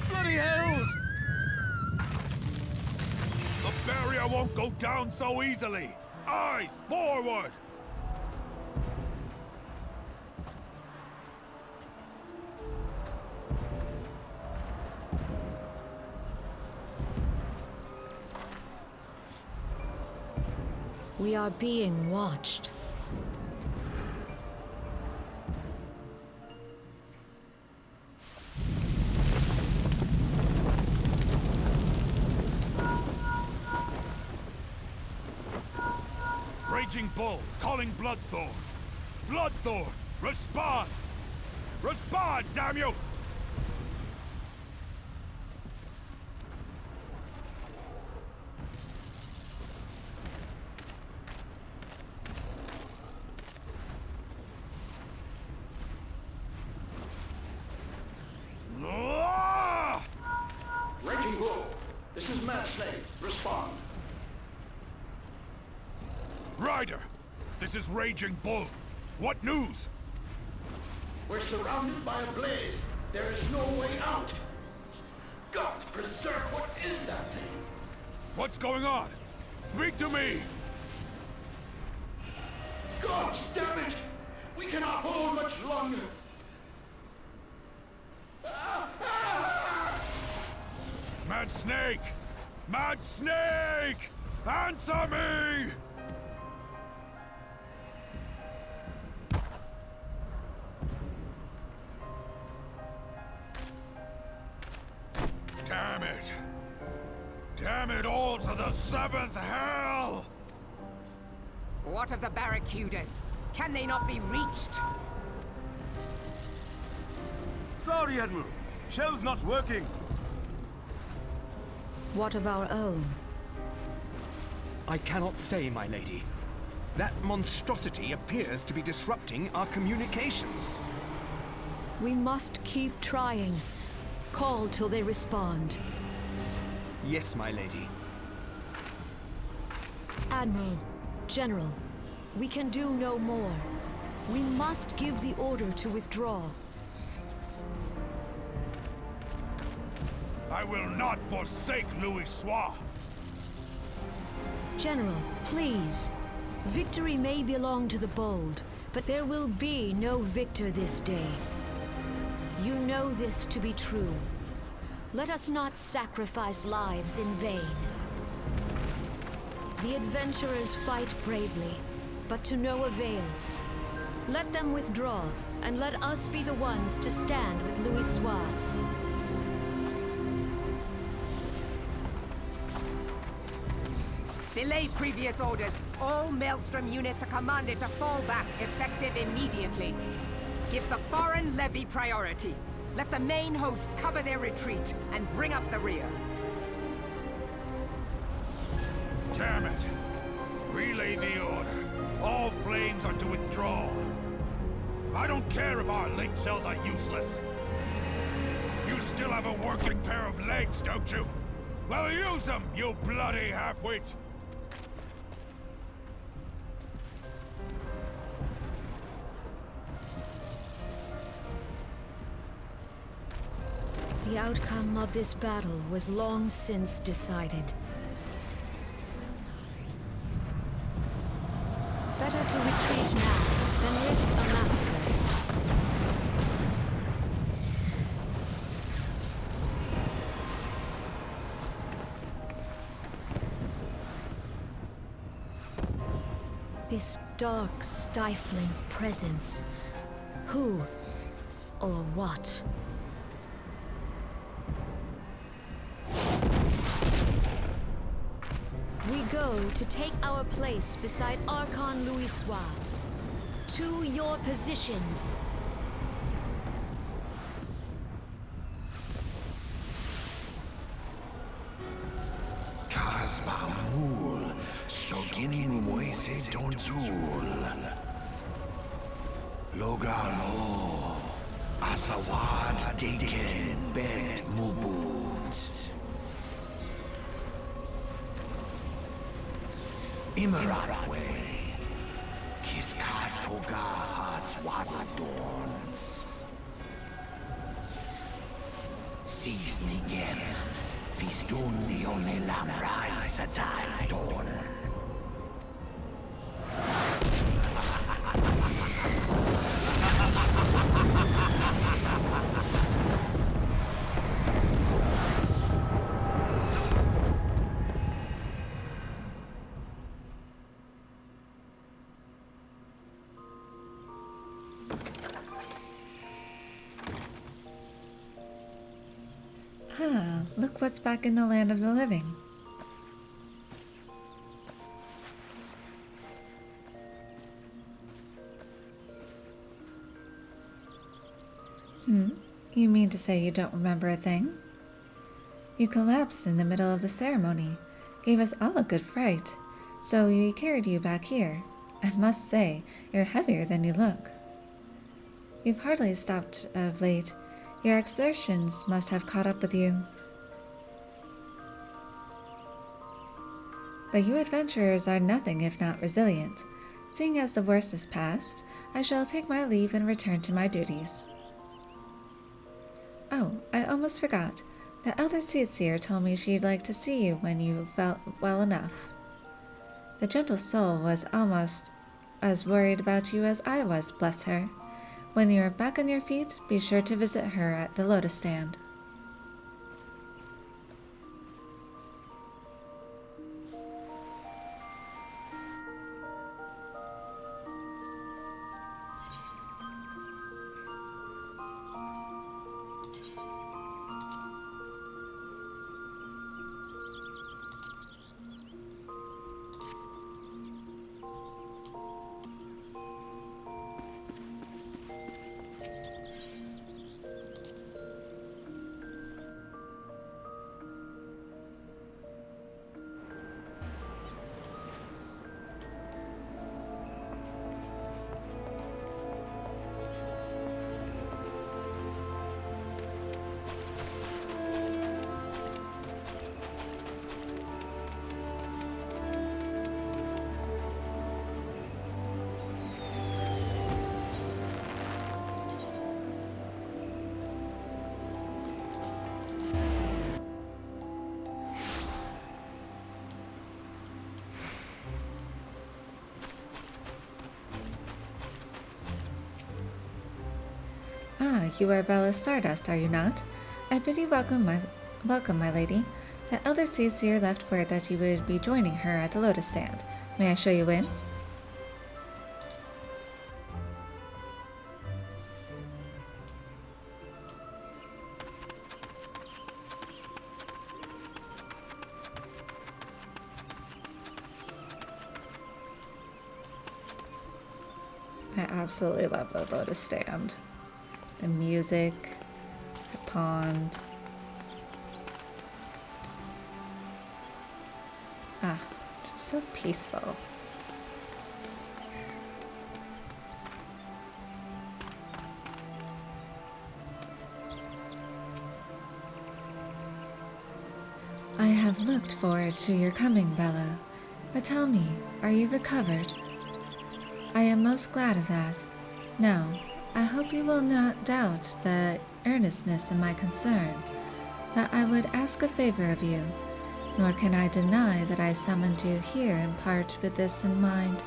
Bloody hells! The barrier won't go down so easily! Eyes forward! We are being watched. Raging Bull, calling Bloodthorn. Bloodthorn, respond! Respond, damn you! Raging Bull, this is Mad Snake. Respond. Ryder, this is Raging Bull. What news? We're surrounded by a blaze. There is no way out. God preserve, what is that thing? What's going on? Speak to me! God damn it! We cannot hold much longer! Mad Snake! Mad Snake! Answer me! Damn it! Damn it all to the 7th hell! What of the barracudas? Can they not be reached? Sorry, Admiral. Shell's not working. What of our own? I cannot say, my lady. That monstrosity appears to be disrupting our communications. We must keep trying. Call till they respond. Yes, my lady. Admiral, General, we can do no more. We must give the order to withdraw. I will not forsake Louis Soir. General, please. Victory may belong to the bold, but there will be no victor this day. You know this to be true. Let us not sacrifice lives in vain. The adventurers fight bravely, but to no avail. Let them withdraw, and let us be the ones to stand with Louis Soir. Belay previous orders. All Maelstrom units are commanded to fall back, effective immediately. Give the foreign levy priority. Let the main host cover their retreat and bring up the rear. Damn it! Relay the order. All flames are to withdraw. I don't care if our link cells are useless. You still have a working pair of legs, don't you? Well, use them, you bloody half-wit! The outcome of this battle was long since decided. Better to retreat now than risk a massacre. This dark, stifling presence. Who or what? We go to take our place beside Archon Louis Soir. To your positions. Kasbamul, Soginin Moise Donzul. Logalo, Asawad Deken Bet Mubut. Imarat Way, Kiskatoga Hearts Wadadorns. Sees Nigem, Fistun the only Lamrai Satai Dorn. Ah, look what's back in the land of the living. You mean to say you don't remember a thing? You collapsed in the middle of the ceremony, gave us all a good fright, so we carried you back here. I must say, you're heavier than you look. You've hardly stopped of late. Your exertions must have caught up with you. But you adventurers are nothing if not resilient. Seeing as the worst is past, I shall take my leave and return to my duties. Oh, I almost forgot. The Elder Seatseer told me she'd like to see you when you felt well enough. The gentle soul was almost as worried about you as I was, bless her. When you are back on your feet, be sure to visit her at the Lotus Stand. Ah, you are Bella Stardust, are you not? I bid you welcome, my lady. The elder Seer left word that you would be joining her at the Lotus Stand. May I show you in? I absolutely love the Lotus Stand. The music, the pond. Ah, just so peaceful. I have looked forward to your coming, Bella. But tell me, are you recovered? I am most glad of that. Now, I hope you will not doubt the earnestness of my concern, but I would ask a favor of you, nor can I deny that I summoned you here in part with this in mind.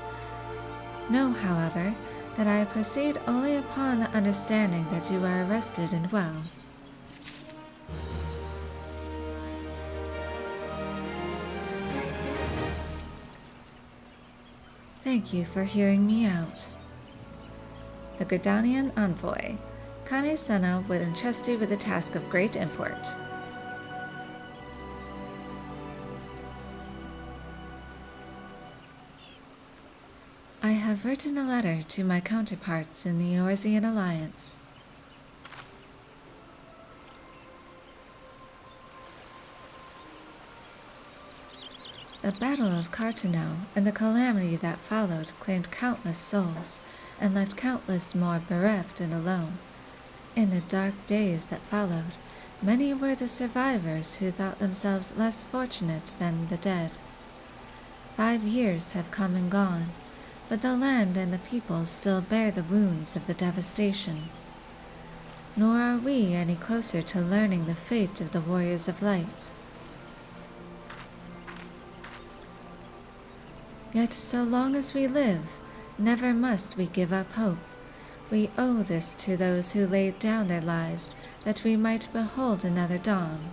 Know, however, that I proceed only upon the understanding that you are rested and well. Thank you for hearing me out. The Gridanian Envoy. Kane Senna would entrust you with a task of great import. I have written a letter to my counterparts in the Eorzean Alliance. The Battle of Cartano and the calamity that followed claimed countless souls and left countless more bereft and alone. In the dark days that followed, many were the survivors who thought themselves less fortunate than the dead. 5 years have come and gone, but the land and the people still bear the wounds of the devastation. Nor are we any closer to learning the fate of the Warriors of Light. Yet so long as we live, never must we give up hope. We owe this to those who laid down their lives that we might behold another dawn.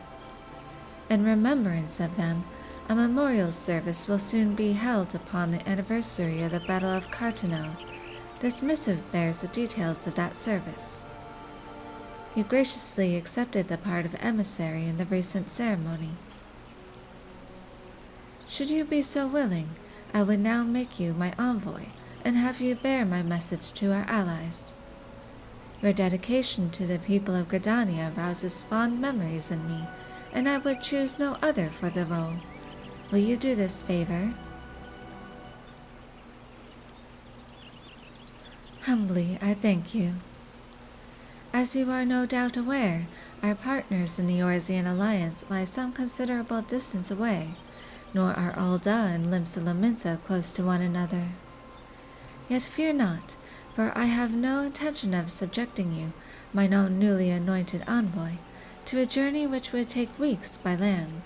In remembrance of them, a memorial service will soon be held upon the anniversary of the Battle of Cartano. This missive bears the details of that service. You graciously accepted the part of emissary in the recent ceremony. Should you be so willing, I would now make you my envoy and have you bear my message to our allies. Your dedication to the people of Gridania rouses fond memories in me, and I would choose no other for the role. Will you do this favor? Humbly, I thank you. As you are no doubt aware, our partners in the Eorzean Alliance lie some considerable distance away, nor are Alda and Limsa Lominsa close to one another. Yet fear not, for I have no intention of subjecting you, my now newly anointed envoy, to a journey which would take weeks by land.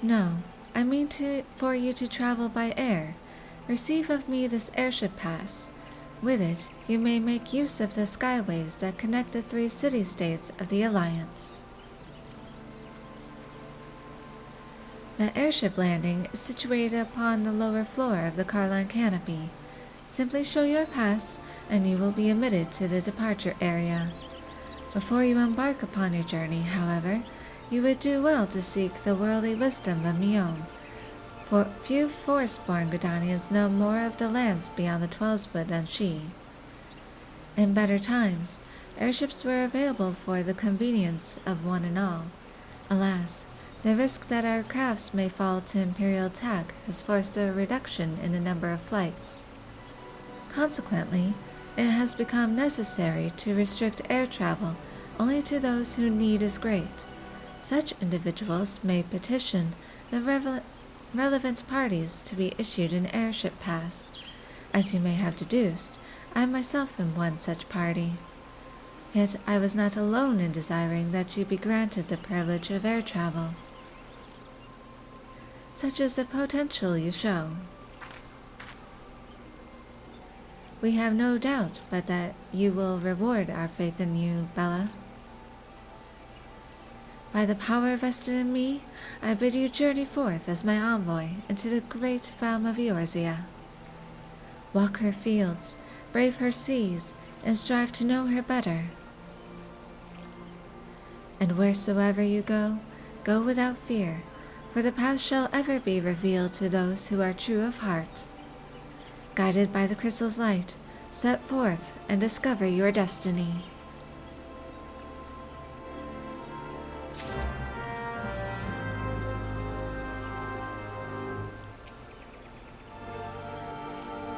No, I mean for you to travel by air. Receive of me this airship pass. With it, you may make use of the skyways that connect the 3 city-states of the Alliance. The airship landing is situated upon the lower floor of the Carline canopy. Simply show your pass, and you will be admitted to the departure area. Before you embark upon your journey, however, you would do well to seek the worldly wisdom of Mion, for few forest-born Gridanians know more of the lands beyond the Twelveswood than she. In better times, airships were available for the convenience of one and all. Alas, the risk that our crafts may fall to Imperial attack has forced a reduction in the number of flights. Consequently, it has become necessary to restrict air travel only to those whose need is great. Such individuals may petition the relevant parties to be issued an airship pass. As you may have deduced, I myself am one such party. Yet I was not alone in desiring that you be granted the privilege of air travel. Such is the potential you show. We have no doubt but that you will reward our faith in you, Bella. By the power vested in me, I bid you journey forth as my envoy into the great realm of Eorzea. Walk her fields, brave her seas, and strive to know her better. And wheresoever you go, go without fear, for the path shall ever be revealed to those who are true of heart. Guided by the crystal's light, set forth and discover your destiny.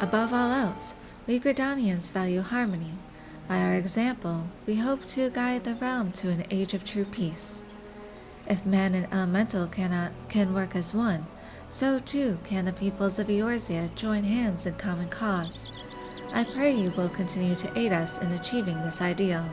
Above all else, we Gridanians value harmony. By our example, we hope to guide the realm to an age of true peace. If man and elemental can work as one, so too can the peoples of Eorzea join hands in common cause. I pray you will continue to aid us in achieving this ideal.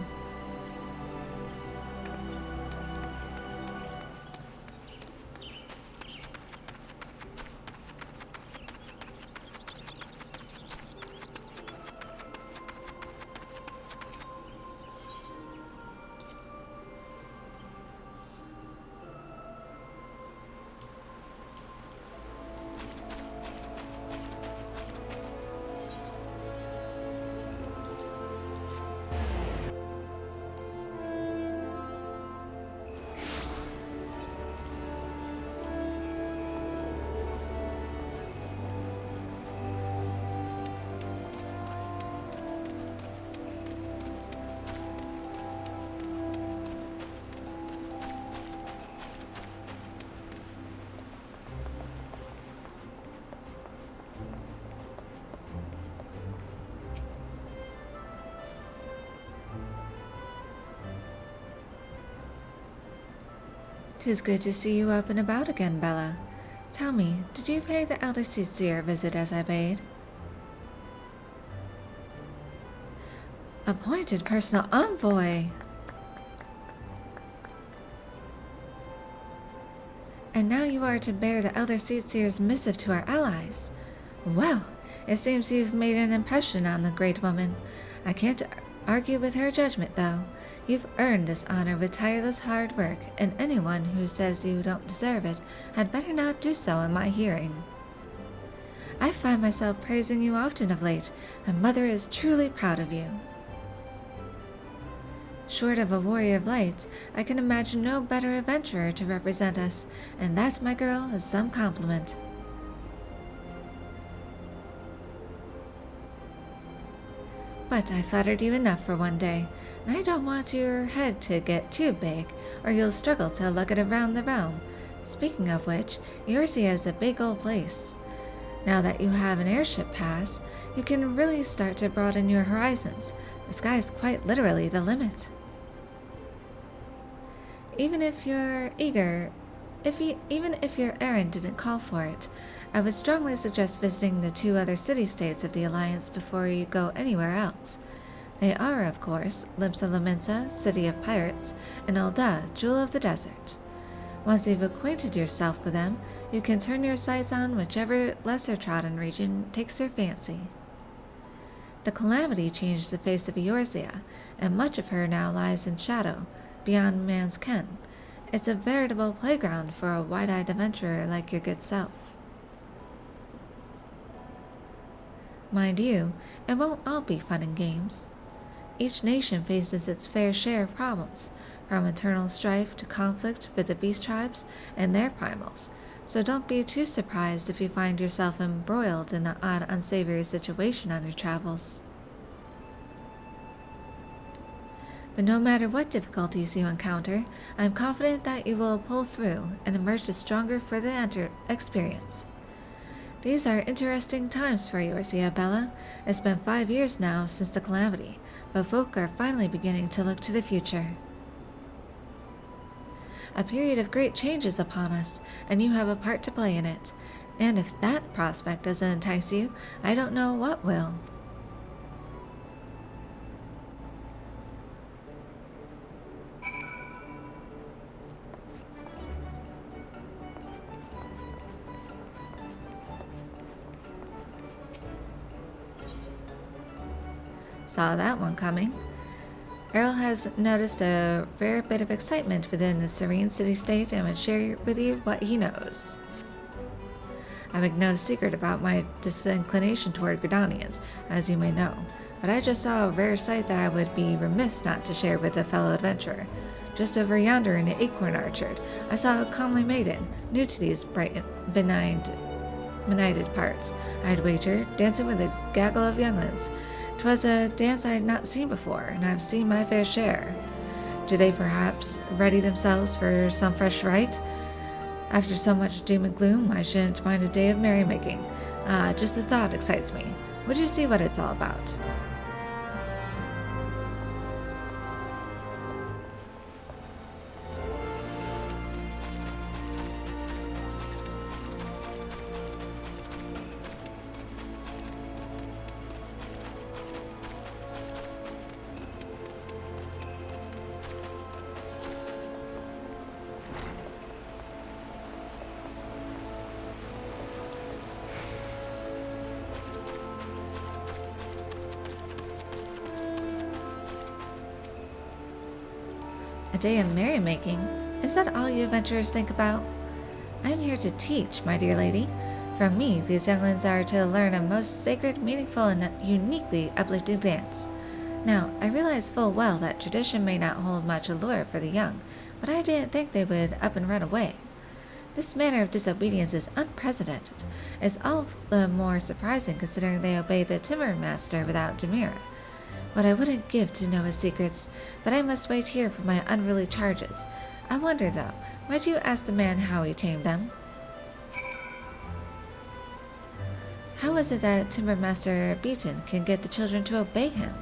"'Tis good to see you up and about again, Bella. Tell me, did you pay the Elder Seetsier a visit as I bade?" "Appointed personal envoy! And now you are to bear the Elder Seetsier's missive to our allies. Well, it seems you've made an impression on the great woman. I can't argue with her judgment, though. You've earned this honor with tireless hard work, and anyone who says you don't deserve it had better not do so in my hearing. I find myself praising you often of late, and Mother is truly proud of you. Short of a warrior of light, I can imagine no better adventurer to represent us, and that, my girl, is some compliment." "But I flattered you enough for one day, and I don't want your head to get too big, or you'll struggle to lug it around the realm. Speaking of which, Eorzea is a big old place. Now that you have an airship pass, you can really start to broaden your horizons. The sky's quite literally the limit. Even if your errand didn't call for it, I would strongly suggest visiting the 2 other city-states of the Alliance before you go anywhere else. They are, of course, Limsa Lominsa, City of Pirates, and Ul'dah, Jewel of the Desert. Once you've acquainted yourself with them, you can turn your sights on whichever lesser-trodden region takes your fancy. The calamity changed the face of Eorzea, and much of her now lies in shadow, beyond man's ken. It's a veritable playground for a wide-eyed adventurer like your good self. Mind you, it won't all be fun and games. Each nation faces its fair share of problems, from internal strife to conflict with the beast tribes and their primals, so don't be too surprised if you find yourself embroiled in an odd, unsavory situation on your travels. But no matter what difficulties you encounter, I'm confident that you will pull through and emerge a stronger for the experience. These are interesting times for Eorzea, Bella. It's been 5 years now since the calamity, but folk are finally beginning to look to the future. A period of great change is upon us, and you have a part to play in it. And if that prospect doesn't entice you, I don't know what will. Saw that one coming. Earl has noticed a rare bit of excitement within the serene city-state and would share with you what he knows. I make no secret about my disinclination toward Gridanians, as you may know, but I just saw a rare sight that I would be remiss not to share with a fellow adventurer. Just over yonder in the acorn orchard, I saw a comely maiden, new to these bright, benighted parts, I'd wager, dancing with a gaggle of younglings. 'Twas a dance I had not seen before, and I've seen my fair share. Do they perhaps ready themselves for some fresh rite? After so much doom and gloom, I shouldn't mind a day of merrymaking. Just the thought excites me. Would you see what it's all about? A day of merrymaking? Is that all you adventurers think about? I am here to teach, my dear lady. From me, these younglings are to learn a most sacred, meaningful, and uniquely uplifting dance. Now, I realize full well that tradition may not hold much allure for the young, but I didn't think they would up and run away. This manner of disobedience is unprecedented. It's all the more surprising considering they obey the timber master without demur. What I wouldn't give to know his secrets, but I must wait here for my unruly charges. I wonder, though, might you ask the man how he tamed them? How is it that Timber Master Beaton can get the children to obey him?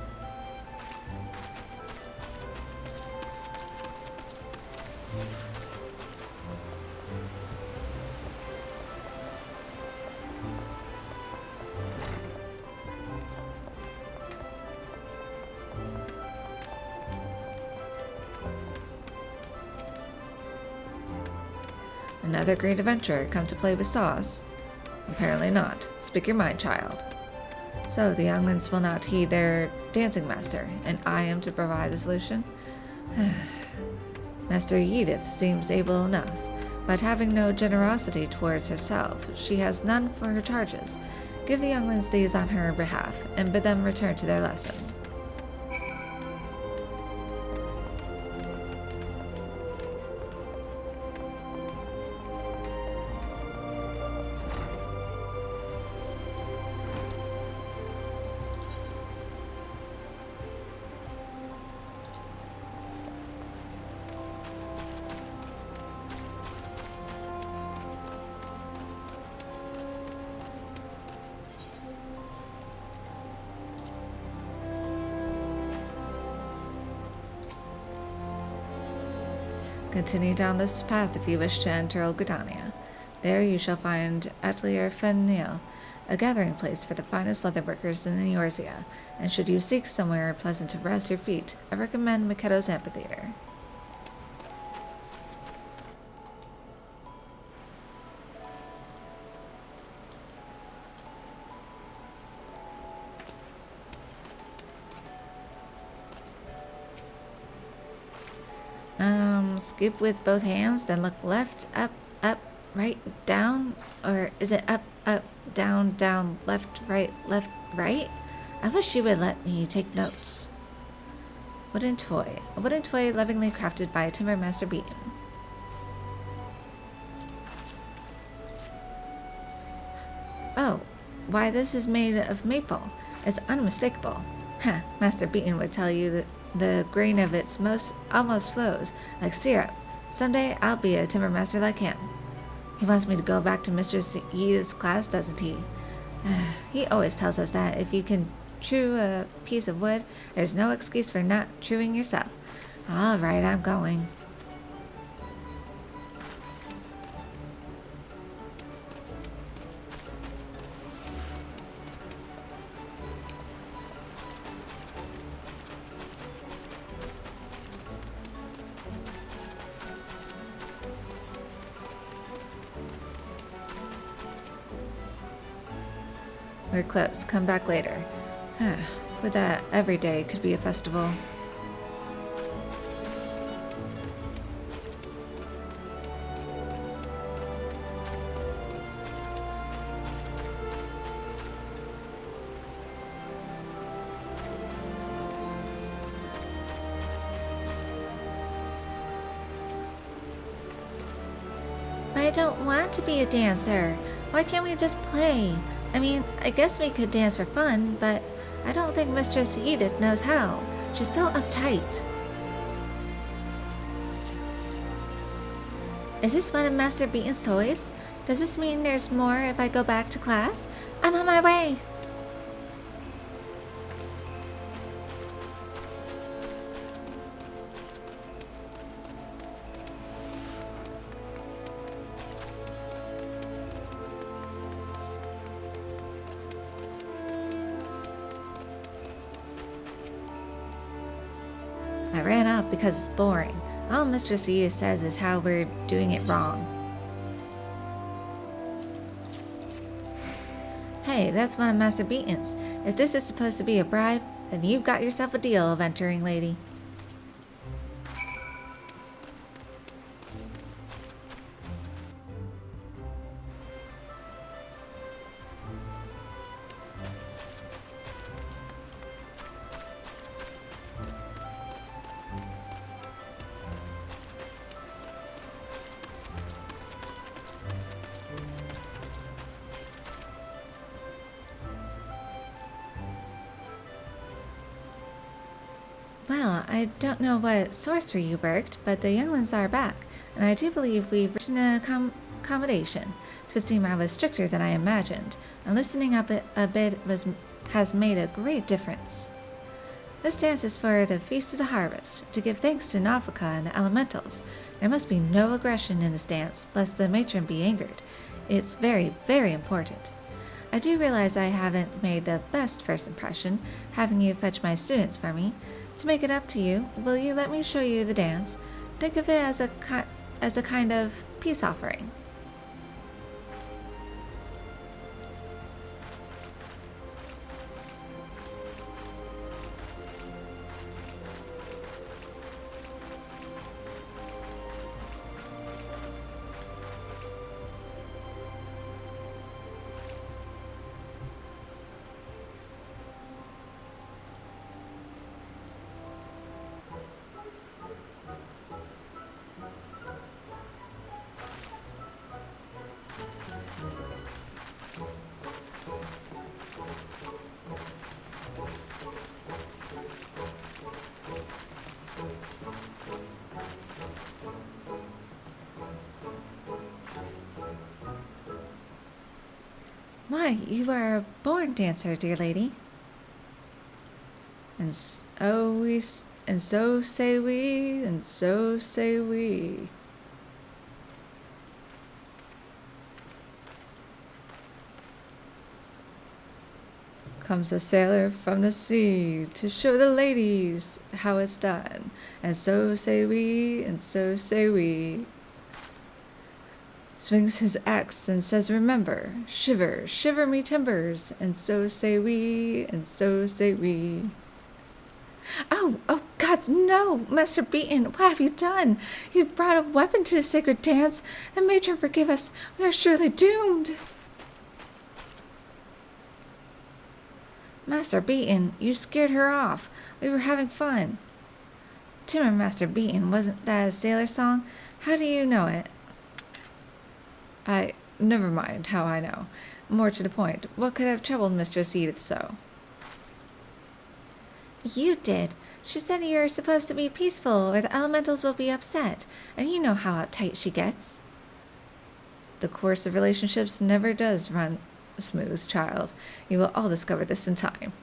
Another great adventurer come to play with Sauce? Apparently not. Speak your mind, child. So the younglings will not heed their dancing master, and I am to provide the solution? Master Edith seems able enough, but having no generosity towards herself, she has none for her charges. Give the younglings these on her behalf, and bid them return to their lesson. Continue down this path if you wish to enter Old Gridania. There you shall find Atelier Fenil, a gathering place for the finest leatherworkers in Eorzea, and should you seek somewhere pleasant to rest your feet, I recommend Miketo's Amphitheater. Scoop with both hands, then look left, up, right, down? Or is it up, down, left, right? I wish you would let me take notes. Wooden toy. A wooden toy lovingly crafted by Timber Master Beaton. Oh, why this is made of maple. It's unmistakable. Huh, Master Beaton would tell you that the grain of it's almost flows like syrup. Someday I'll be a timber master like him. He wants me to go back to Mistress Yi's class, doesn't he? He always tells us that if you can chew a piece of wood, there's no excuse for not chewing yourself. All right, I'm going. We're close. Come back later. With that, every day could be a festival. But I don't want to be a dancer. Why can't we just play? I mean, I guess we could dance for fun, but I don't think Mistress Edith knows how. She's so uptight. Is this one of Master Beaton's toys? Does this mean there's more if I go back to class? I'm on my way! I ran off because it's boring. All Mistress Edith says is how we're doing it wrong. Hey, that's one of Master Beaton's. If this is supposed to be a bribe, then you've got yourself a deal, adventuring lady. Well, I don't know what sorcery you worked, but the younglings are back, and I do believe we've reached an accommodation. 'Twould seem I was stricter than I imagined, and loosening up a bit has made a great difference. This dance is for the Feast of the Harvest, to give thanks to Nafika and the elementals. There must be no aggression in this dance, lest the matron be angered. It's very, very important. I do realize I haven't made the best first impression, having you fetch my students for me. To make it up to you, will you let me show you the dance? Think of it as a kind of peace offering. Why, you are a born dancer, dear lady. And so say we, and so say we. Comes a sailor from the sea to show the ladies how it's done. And so say we, and so say we. Swings his axe and says, remember, shiver, shiver me timbers, and so say we, and so say we. Oh, gods, no! Master Beaton, what have you done? You've brought a weapon to the sacred dance. The matron, forgive us. We are surely doomed. Master Beaton, you scared her off. We were having fun. Timber Master Beaton, wasn't that a sailor song? How do you know it? Never mind how I know. More to the point, what could have troubled Mistress Edith so? You did. She said you're supposed to be peaceful or the elementals will be upset, and you know how uptight she gets. The course of relationships never does run smooth, child. You will all discover this in time.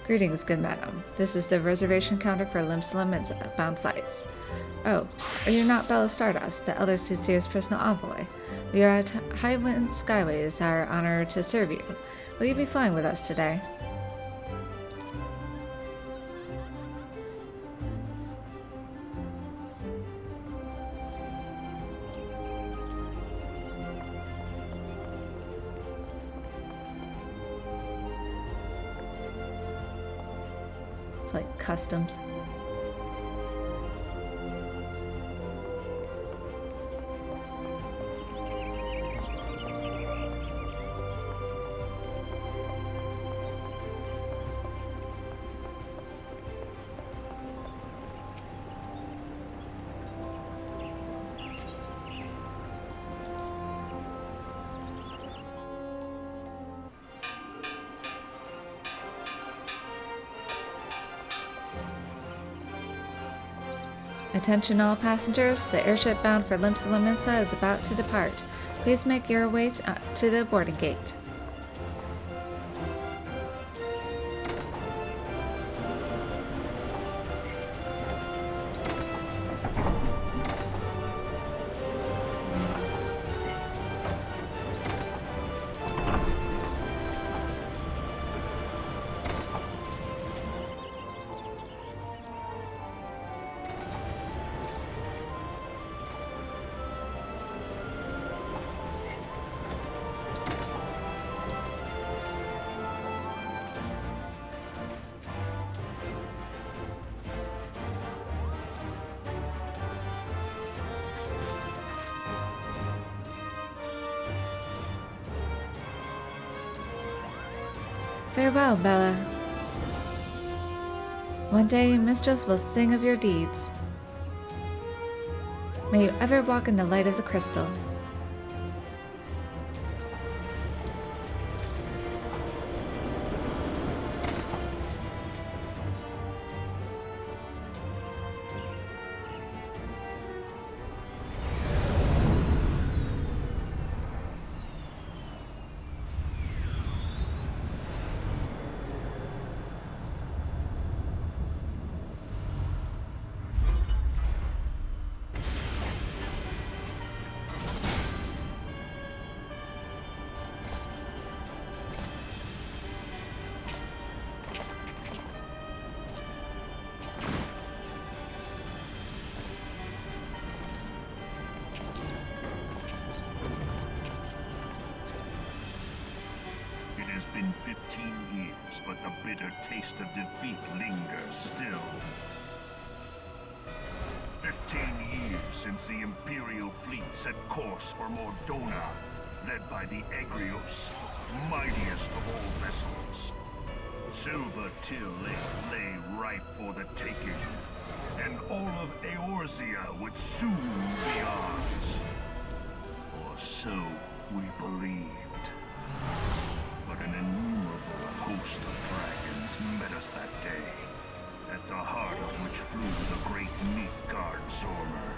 Greetings, good madam. This is the reservation counter for Limsa bound flights. Oh, are you not Bella Stardust, the Elder Sincere's personal envoy? We are at Highwind Skyways, our honor to serve you. Will you be flying with us today? It's like customs. Attention all passengers, the airship bound for Limsa is about to depart. Please make your way to the boarding gate. Farewell, Bella. One day, Mistress will sing of your deeds. May you ever walk in the light of the crystal. It has been 15 years, but the bitter taste of defeat lingers still. 15 years since the Imperial fleet set course for Mordona. led by the Agrios, mightiest of all vessels. Silver Till lay ripe for the taking, and all of Eorzea would soon be ours. Or so we believed. But an innumerable host of dragons met us that day, at the heart of which flew the great Midgard Zormer.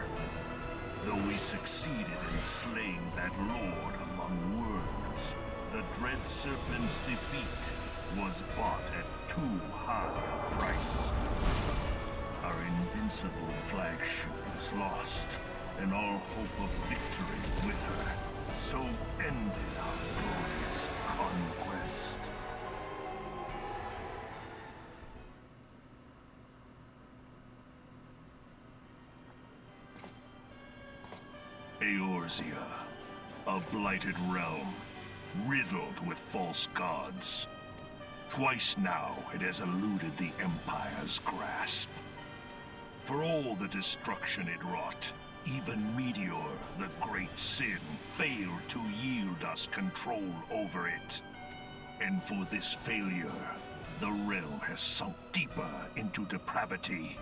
Though we succeeded in slaying that lord among worms, the dread serpent's defeat was bought at too high a price. Our invincible flagship was lost, and all hope of victory with her. So ended our glorious conquest. Eorzea, a blighted realm, riddled with false gods. Twice now it has eluded the Empire's grasp. For all the destruction it wrought, even Meteor, the great sin, failed to yield us control over it. And for this failure, the realm has sunk deeper into depravity.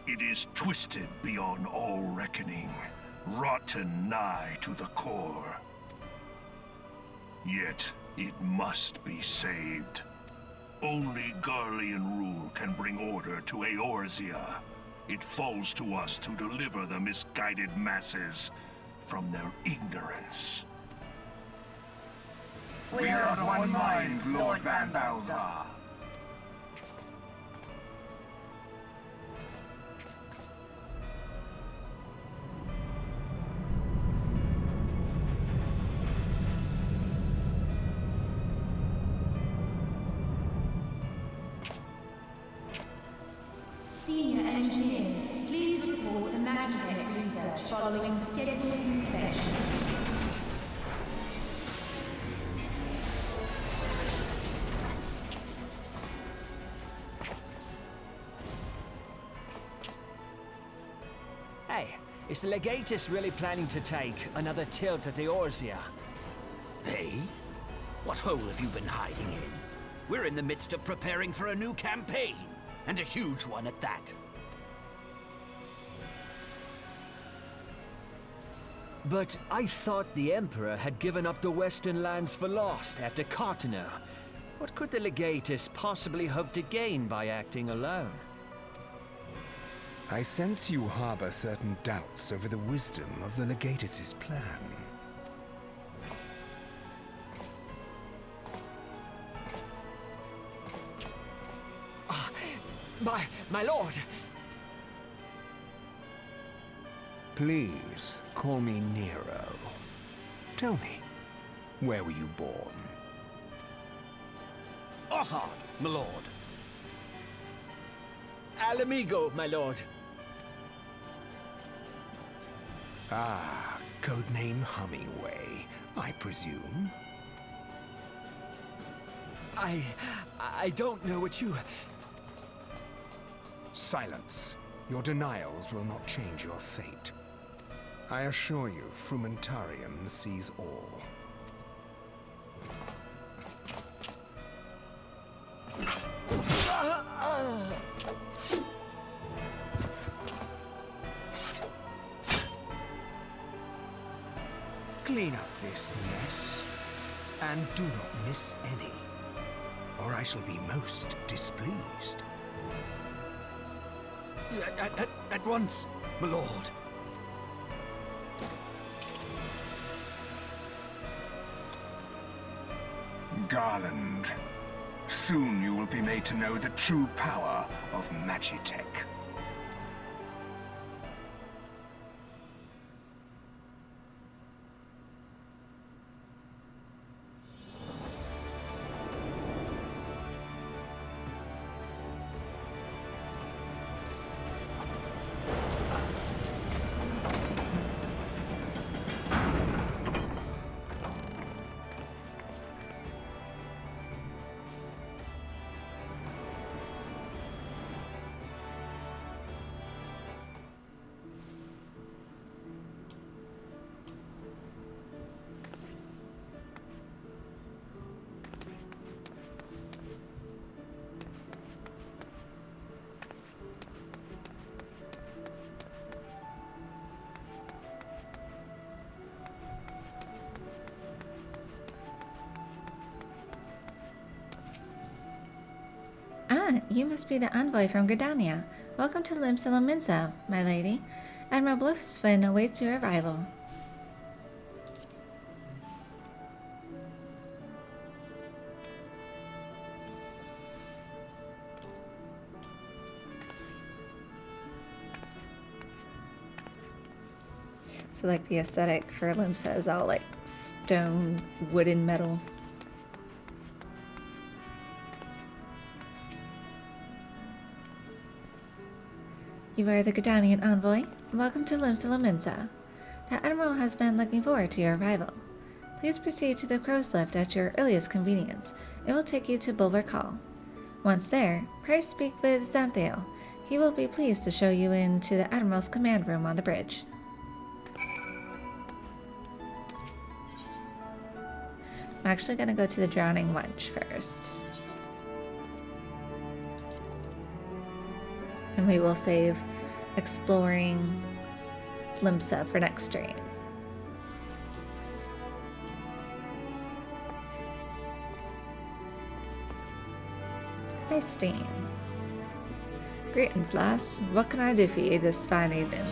It is twisted beyond all reckoning, rotten nigh to the core. Yet, it must be saved. Only Garlean rule can bring order to Eorzea. It falls to us to deliver the misguided masses from their ignorance. We are of one mind, Lord Van Balzar. Senior engineers, please report to Magitech Research following scheduled inspection. Hey, is the Legatus really planning to take another tilt at Eorzea? Hey? What hole have you been hiding in? We're in the midst of preparing for a new campaign. And a huge one at that. But I thought the Emperor had given up the Western lands for lost after Carteneau. What could the Legatus possibly hope to gain by acting alone? I sense you harbor certain doubts over the wisdom of the Legatus's plan. My lord! Please, call me Nero. Tell me, where were you born? Othard, my lord. Alamigo, my lord. Ah, codename Hummingway, I presume? I don't know what you... Silence. Your denials will not change your fate. I assure you, Frumentarium sees all. Clean up this mess, and do not miss any, or I shall be most displeased. At once, my lord. Garland, soon you will be made to know the true power of Magitech. Ah, you must be the envoy from Gridania. Welcome to Limsa, my lady. Admiral Bluffsfin awaits your arrival. So like the aesthetic for Limsa is all like stone, wood, and metal. You are the Gridanian envoy. Welcome to Limsa. The Admiral has been looking forward to your arrival. Please proceed to the crow's lift at your earliest convenience. It will take you to Bulwark Hall. Once there, pray speak with Xanthiel. He will be pleased to show you into the Admiral's command room on the bridge. I'm actually going to go to the Drowning Wench first. And we will save exploring Limsa for next stream. Hi, Steam. Greetings, lass. What can I do for you this fine evening?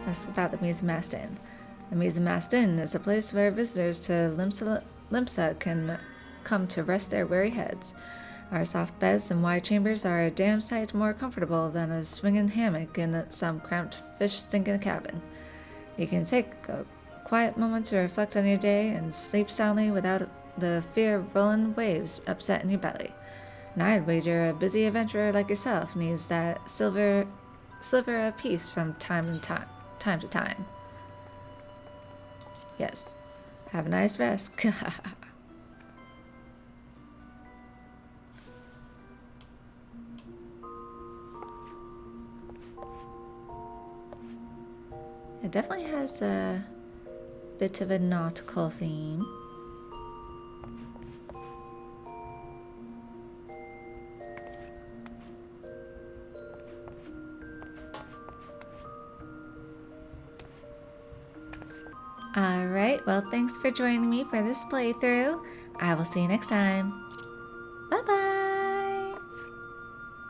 Ask about the Mesa Inn. The Mesa Inn is a place where visitors to Limsa can come to rest their weary heads. Our soft beds and wide chambers are a damn sight more comfortable than a swinging hammock in some cramped fish-stinking cabin. You can take a quiet moment to reflect on your day and sleep soundly without the fear of rolling waves upsetting your belly. And I'd wager a busy adventurer like yourself needs that sliver of peace from time to time. Yes. Have a nice rest. It definitely has a bit of a nautical theme. Alright, well thanks for joining me for this playthrough. I will see you next time.